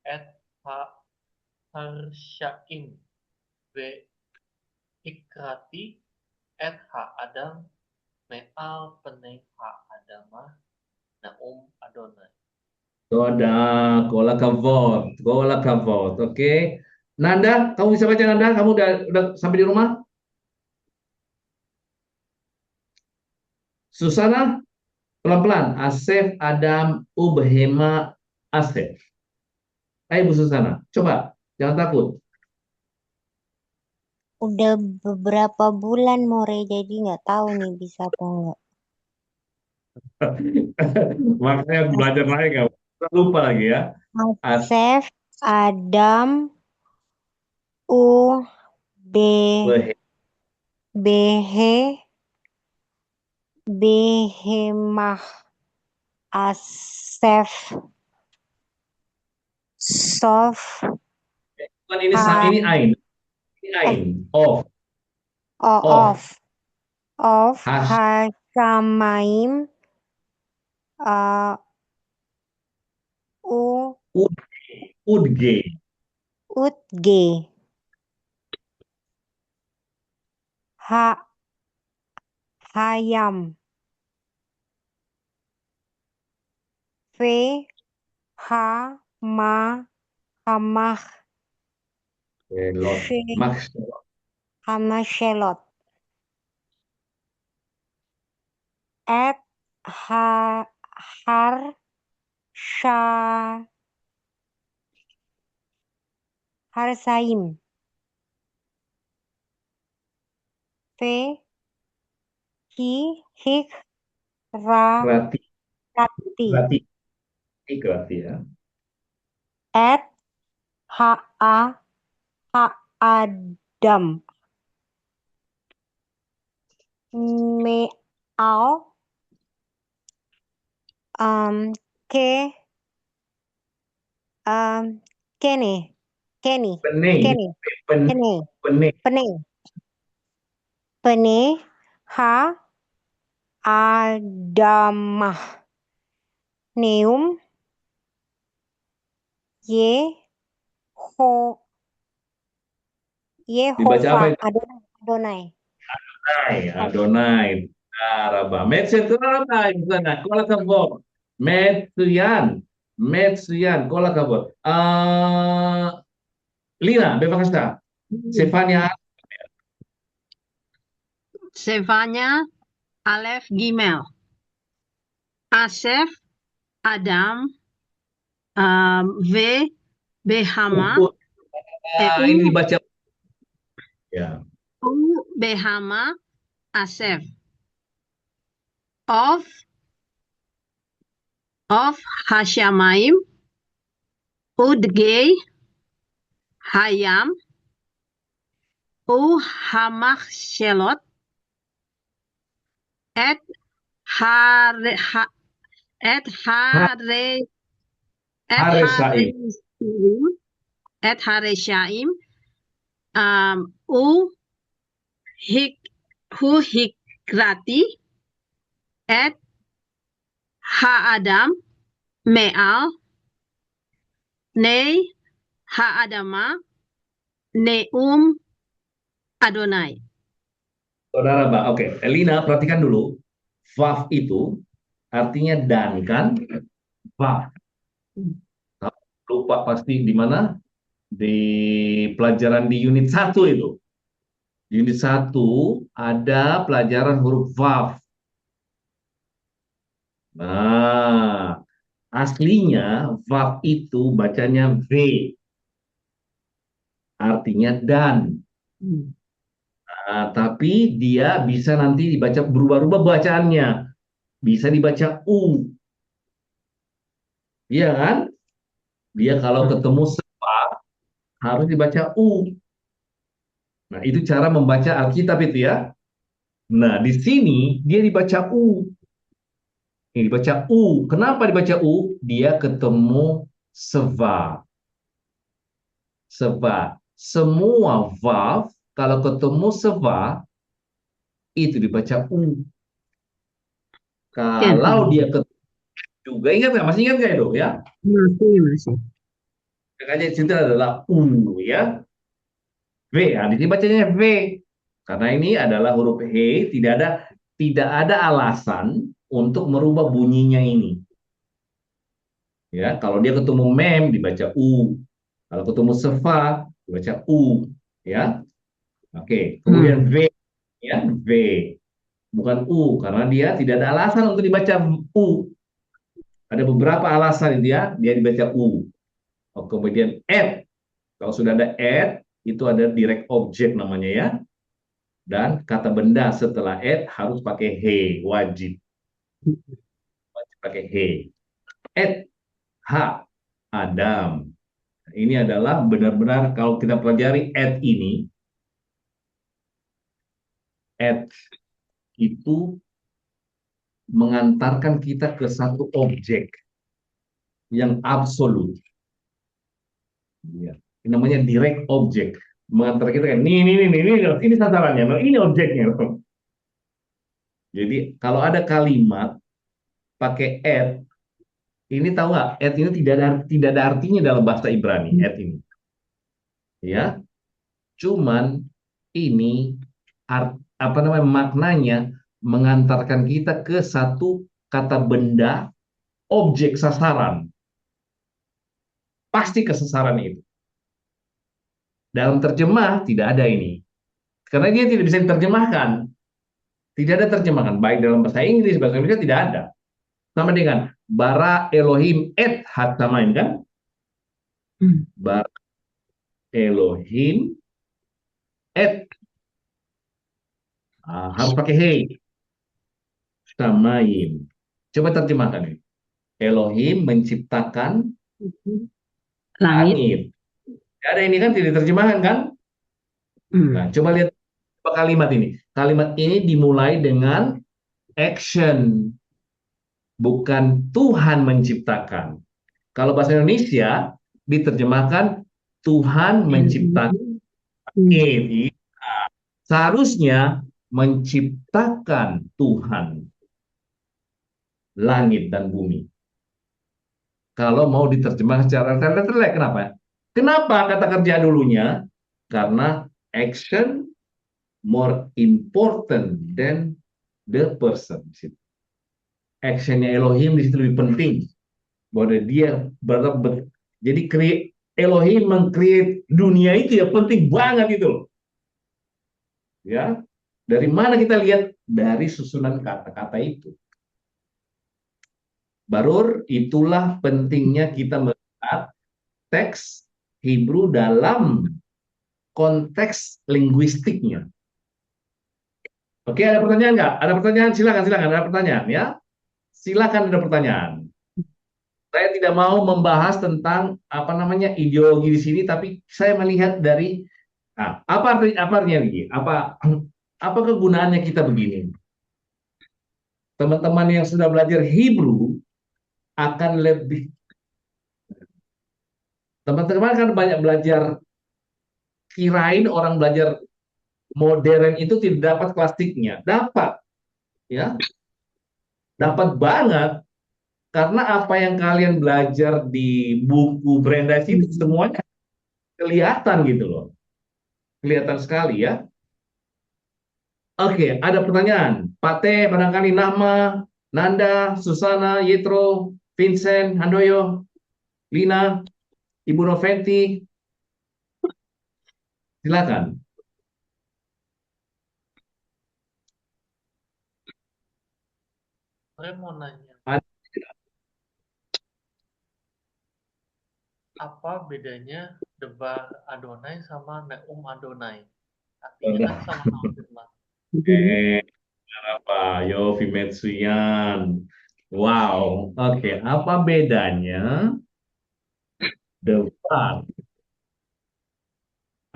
Et Harshaim Ikrati et ha-adam me'al penei ha-adama naum Adonai. Toda, gola kavot. Oke. Nanda, kamu bisa baca Nanda? Kamu udah sampai di rumah? Susana, pelan-pelan. Asef, Adam, Ubhema, Asef. Ayo Bu Susana, coba. Jangan takut. Udah beberapa bulan More, jadi nggak tahu nih bisa apa enggak. Makanya belajar lagi nggak? Lupa lagi ya. Asef, Adam, U, B, Behe, Behemah, Asef, Sof, Bukan ini ain. Ini ain. Of. of Has. Hashamaim, Udge. Utge, Hayam, Fe, Hamah, Lot. Fe, Max. Hamashelot, Et, Har, Harsaim, Fe, Hik, Rati. Rati, Rati ya. Et, Adam, Meal, Ke, Kenny, Peneng. Kenny, Peneng. Penny, Pene ha adamah neum Yeho Dibaca apa Yehova itu? Adonai. Adonai. Araba. Metsen Araba di sana. Kola kabor. Metsian. Metsian. Kola kabor. Lina, bebas Stefania. Sevanya Aleph Gimel. Asef Adam V Behama Ini EU dibaca. Ya. U Behama Asef of Hashamaim Udgei Hayam U Hamach Shelot et Hare et Hare et Hareshaim. Hareshaim U Hikrati et Ha'adam Me'al Nei Ha'adama Neum Adonai. Saudara, Mbak. Oke, Elina, perhatikan dulu. Vav itu artinya dan, kan? Vav. Lupa pasti di mana? Di pelajaran di unit 1 itu. Unit 1 ada pelajaran huruf vav. Nah, aslinya vav itu bacanya V. Artinya dan. Nah, tapi dia bisa nanti dibaca berubah-ubah bacaannya. Bisa dibaca U. Iya kan? Dia kalau ketemu sepa harus dibaca U. Nah, itu cara membaca Alkitab itu ya. Nah, di sini dia dibaca U. Ini dibaca U. Kenapa dibaca U? Dia ketemu seva. Seva. Semua vav kalau ketemu seva itu dibaca U. Kalau dia ketemu juga, ingat nggak? Masih ingat nggak itu ya? Masih. Makanya itu adalah U ya. V, nah, di sini bacanya V. Karena ini adalah huruf He, tidak ada alasan untuk merubah bunyinya ini. Ya, kalau dia ketemu mem dibaca U. Kalau ketemu seva dibaca U, ya. Oke, kemudian V ya, V. Bukan U karena dia tidak ada alasan untuk dibaca U. Ada beberapa alasan dia dibaca U. Oh, kemudian add. Kalau sudah ada add itu ada direct object namanya ya. Dan kata benda setelah add harus pakai he, wajib. Wajib pakai he. Add ha, Adam. Ini adalah benar-benar kalau kita pelajari add ini, add itu mengantarkan kita ke satu objek yang absolut. Ya. Ini namanya direct object. Mengantar kita kan ini sasarannya, ini objeknya. Jadi kalau ada kalimat pakai add, ini tahu nggak? Add ini tidak ada artinya dalam bahasa Ibrani. Add ini, ya. Cuman ini maknanya mengantarkan kita ke satu kata benda, objek sasaran. Pasti ke sasaran itu. Dalam terjemah tidak ada ini. Karena dia tidak bisa diterjemahkan. Tidak ada terjemahan. Baik dalam bahasa Inggris, bahasa Indonesia tidak ada. Sama dengan bara Elohim et hatsamaim kan? Bara Elohim et. Harus pakai he. Samaim. Coba terjemahkan ini. Elohim menciptakan langit. Ada ini kan tidak diterjemahkan kan? Nah, coba lihat kalimat ini. Kalimat ini dimulai dengan action. Bukan Tuhan menciptakan. Kalau bahasa Indonesia diterjemahkan Tuhan menciptakan langit. Seharusnya menciptakan Tuhan langit dan bumi. Kalau mau diterjemahkan secara letterlek, kenapa? Kenapa kata kerja dulunya? Karena action more important than the person. Actionnya Elohim di situ lebih penting. Bahwa dia jadi Elohim meng-create dunia itu ya penting banget itu loh. Ya, dari mana kita lihat? Dari susunan kata-kata itu. Baru itulah pentingnya kita melihat teks Hebrew dalam konteks linguistiknya. Oke, ada pertanyaan nggak? Ada pertanyaan? Silakan, ada pertanyaan ya. Silakan ada pertanyaan. Saya tidak mau membahas tentang ideologi di sini, tapi saya melihat dari apa artinya nih? Apa kegunaannya kita begini? Teman-teman yang sudah belajar Hebrew akan lebih, teman-teman kan banyak belajar, kirain orang belajar modern itu tidak dapat klasiknya. Dapat, ya, dapat banget, karena apa yang kalian belajar di buku Brandeis itu semuanya kelihatan gitu loh, kelihatan sekali ya. Oke, ada pertanyaan. Pak T, barangkali Nama, Nanda, Susana, Yetro, Vincent, Handoyo, Lina, Ibu Noventi, silakan. Saya mau nanya, apa bedanya Debar Adonai sama Neum Adonai? Artinya kan sama-sama firman. Apa? Yo, Vimetsuyan. Wow. Oke, apa bedanya Debar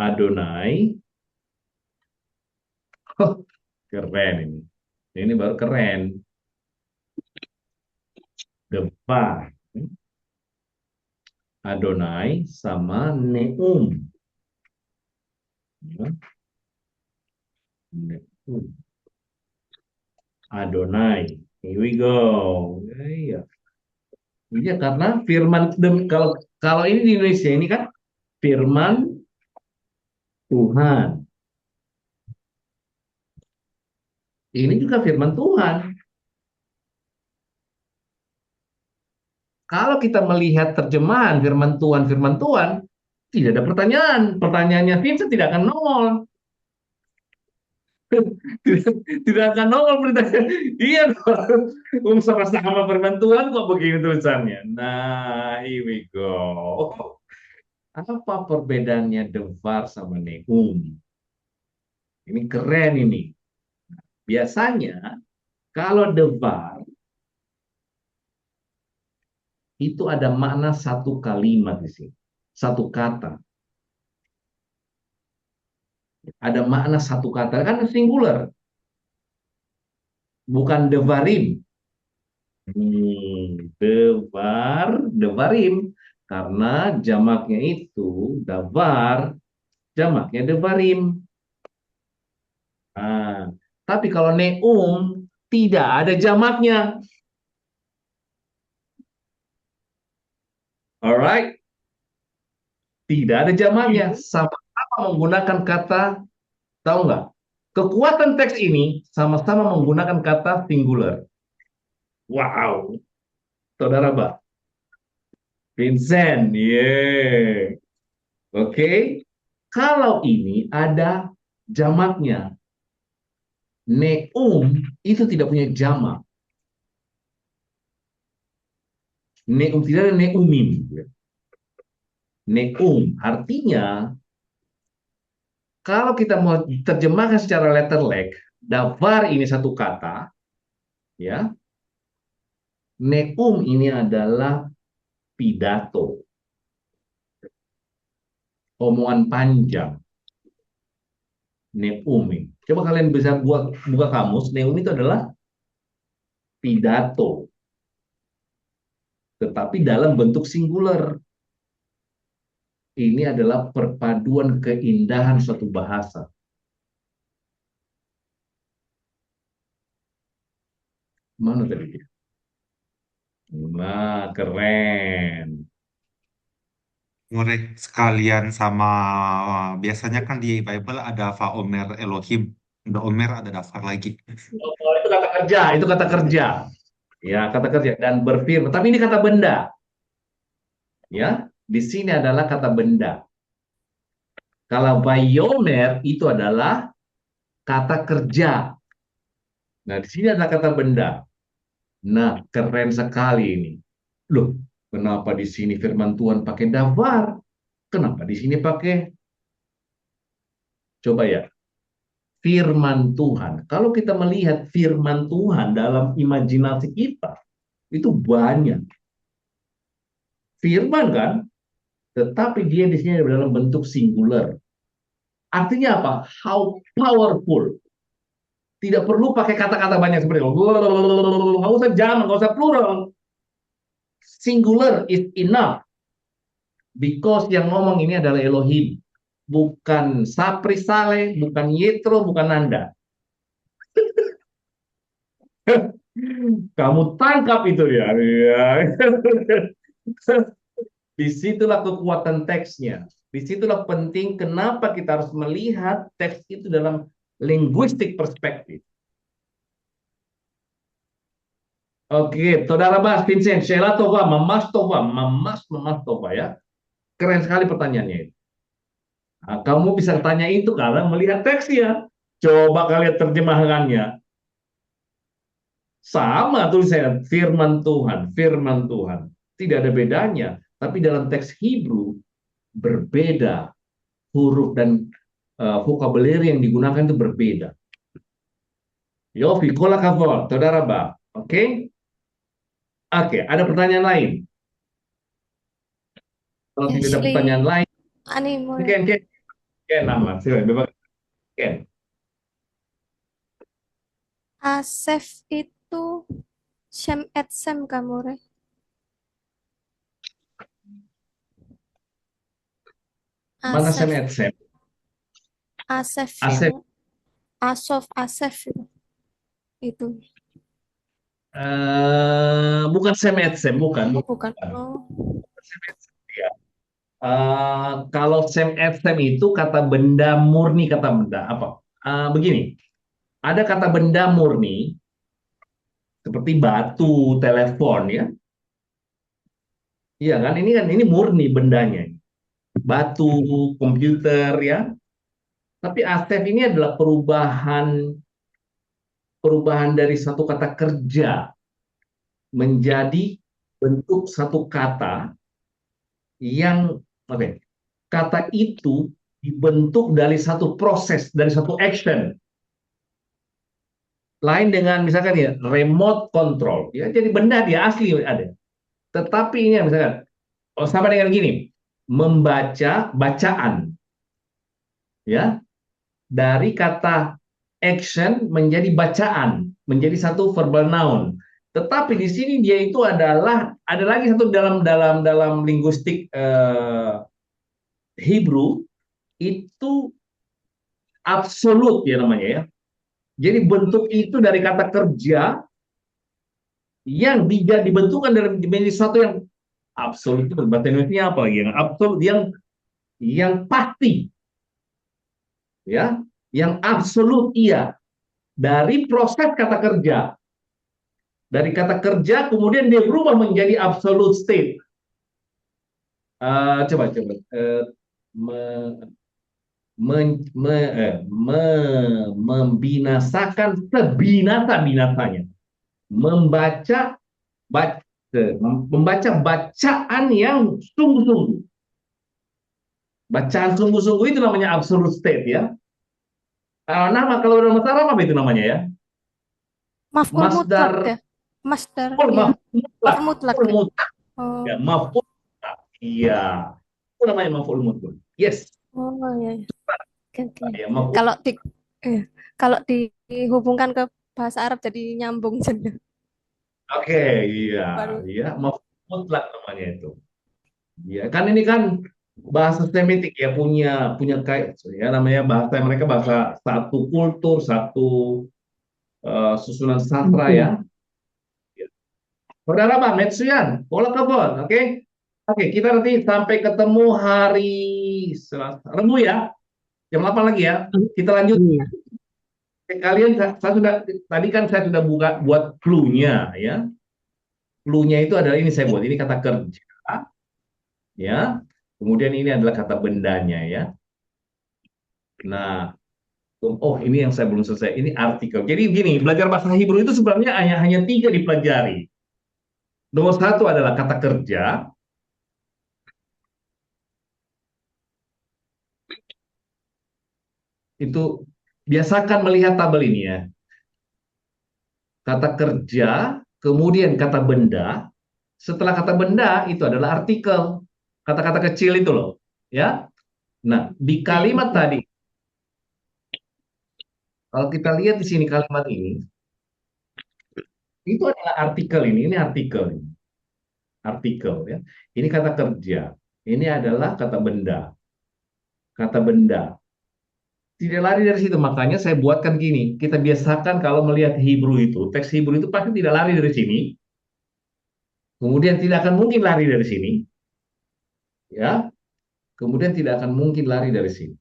Adonai? Keren ini. Ini baru keren. Debar Adonai sama Neum. Ya. Neum. Adonai. Here we go. Iya. Iya, karena firman, kalau ini di Indonesia ini kan firman Tuhan. Ini juga firman Tuhan. Kalau kita melihat terjemahan firman Tuhan, tidak ada pertanyaan. Pertanyaannya Vincent tidak akan nongol. Tidak akan nongol beritanya. Iya dong. Sama-sama firman Tuhan kok begini tulisannya. Nah, here we go. Apa perbedaannya Devar sama Nehum? Ini keren ini. Biasanya kalau Devar itu ada makna satu kalimat di sini, satu kata. Ada makna satu kata, kan singular, bukan devarim. Devarim, karena jamaknya itu davar, jamaknya devarim. Nah, tapi kalau neum tidak ada jamaknya. Alright, tidak ada jamaknya, sama-sama menggunakan kata, tahu nggak? Kekuatan teks ini sama-sama menggunakan kata singular. Wow, saudara Pak. Vincent, yeah. Oke. Kalau ini ada jamaknya. Neum itu tidak punya jamak. Neum tidak ada neumim. Neum artinya kalau kita mau terjemahkan secara letterlek, davar ini satu kata, ya. Neum ini adalah pidato, omongan panjang. Neum ini. Coba kalian bisa buka kamus. Neum itu adalah pidato, tetapi dalam bentuk singular. Ini adalah perpaduan keindahan suatu bahasa. Mana tadi dia? Nah, keren. Murid sekalian sama biasanya kan di Bible ada Vaomer Elohim. Udah Omer ada daftar lagi. Oh, itu kata kerja, itu kata kerja. Ya, kata kerja dan berfirman. Tapi ini kata benda, ya. Di sini adalah kata benda. Kalau Vayomer itu adalah kata kerja. Nah, di sini ada kata benda. Nah, keren sekali ini. Loh, kenapa di sini firman Tuhan pakai davar? Kenapa di sini pakai, coba ya, firman Tuhan. Kalau kita melihat firman Tuhan dalam imajinasi kita, itu banyak. Firman kan, tetapi dia di sini dalam bentuk singular. Artinya apa? How powerful. Tidak perlu pakai kata-kata banyak seperti itu. Nggak usah jamak, nggak usah plural. Singular is enough. Because yang ngomong ini adalah Elohim. Bukan Sapri Saleh, bukan Yetro, bukan Nanda. Kamu tangkap itu dia. Disitulah kekuatan teksnya. Disitulah penting kenapa kita harus melihat teks itu dalam linguistik perspektif. Oke, saudara Bas, Vincent, Sheila Tova, Mamas Tova, Mamas Tova ya. Keren sekali pertanyaannya itu. Nah, kamu bisa tanya itu karena melihat teksnya. Coba kalian terjemahannya. Sama tulisannya, firman Tuhan, firman Tuhan. Tidak ada bedanya. Tapi dalam teks Hebrew, berbeda. Huruf dan vocabulary yang digunakan itu berbeda. Yofi, kola kavol, saudara Ba. Oke? Oke, ada pertanyaan lain? Kalau tidak ada Ashley, pertanyaan lain, ani more. Ken nama, silakan bebas. Ken. Asef itu Shem et Sem kamore. Mana Sem Asef, et Sem? Asef Asef. yang Asof Asef itu. Bukan Sem et Sem, bukan. Oh, bukan. Oh, Sem et Sem, ya. Kalau Sem et Sem itu kata benda murni, kata benda apa? Begini, ada kata benda murni seperti batu, telepon, ya. Iya kan? Ini murni bendanya. Batu, komputer, ya. Tapi Asef ini adalah perubahan dari satu kata kerja menjadi bentuk satu kata yang kata itu dibentuk dari satu proses, dari satu action. Lain dengan misalkan ya remote control, ya jadi benda dia asli ada. Tetapi ini misalkan sama dengan gini, membaca bacaan, ya dari kata action menjadi bacaan, menjadi satu verbal noun. Tetapi di sini dia itu adalah ada lagi satu dalam linguistik Hebrew itu absolut ya namanya ya. Jadi bentuk itu dari kata kerja yang dibentukkan dalam menjadi sesuatu yang absolut, itu bahasa Indonesia apa lagi? Yang absolut, yang pasti, ya, yang absolut iya. Dari proses kata kerja, dari kata kerja kemudian dia berubah menjadi absolute state. Coba membinasakan sebinasa-binasanya, membaca bacaan yang sungguh-sungguh. Bacaan sungguh-sungguh itu namanya absolute state ya. Nama kalau dalam bahasa Arab apa itu namanya ya? maf'ul mutlak Masdar. ya. Masdar. Oh, Ya. mutlak. Maf'ul mutlak. Maf'ul Ya. mutlak. Oh, Ya, maf'ul mutlak. Iya. Itu namanya maf'ul mutlak. Yes. oh ya. Ya. Oke, oke. Ya, maf'ul. Kalau dihubungkan ke bahasa Arab jadi nyambung jadi. Oke, iya, Baru. iya, maf'ul mutlak namanya itu. Ya, kan ini kan bahasa Semitik ya punya kayak ya namanya bahasa mereka bahasa satu kultur, satu susunan sastra ya. Saudara Bang, Metsuyan, pola kebon, oke? Oke, kita nanti sampai ketemu hari Selasa, Rabu ya, jam 8 lagi ya. Kita lanjut. Iya. Kalian, saya sudah, tadi kan saya sudah buat clue-nya ya. Clue-nya itu adalah ini saya buat, ini kata kerja, ya. Kemudian ini adalah kata bendanya ya. Nah, oh ini yang saya belum selesai, ini artikel. Jadi gini, belajar bahasa Hebrew itu sebenarnya hanya 3 dipelajari. Nomor 1 adalah kata kerja. Itu biasakan melihat tabel ini ya. Kata kerja, kemudian kata benda. Setelah kata benda itu adalah artikel. Kata-kata kecil itu loh, ya. Nah, di kalimat tadi, kalau kita lihat di sini kalimat ini, itu adalah artikel ini artikel ini. Artikel ya. Ini kata kerja. Ini adalah kata benda. Kata benda. Tidak lari dari situ, makanya saya buatkan gini. Kita biasakan kalau melihat Hebrew itu, teks Hebrew itu pasti tidak lari dari sini. Kemudian tidak akan mungkin lari dari sini. Ya. Kemudian tidak akan mungkin lari dari sini.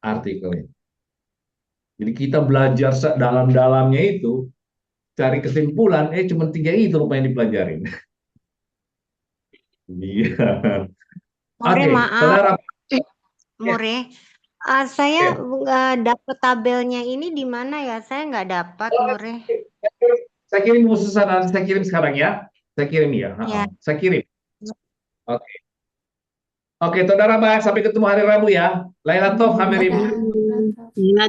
Artikelnya. Jadi kita belajar dalam-dalamnya itu, cari kesimpulan, cuma 3 itu rupanya dipelajarin. Iya. More, Oke, maaf. saudara. More, saya dapat tabelnya ini di mana ya? Saya nggak dapat, More. Saya kirim khususan, saya kirim sekarang ya. Saya kirim ya. Ya. Saya kirim. Oke. Oke, saudara, sampai ketemu hari Rabu ya. Lailatul Hamid. Iya,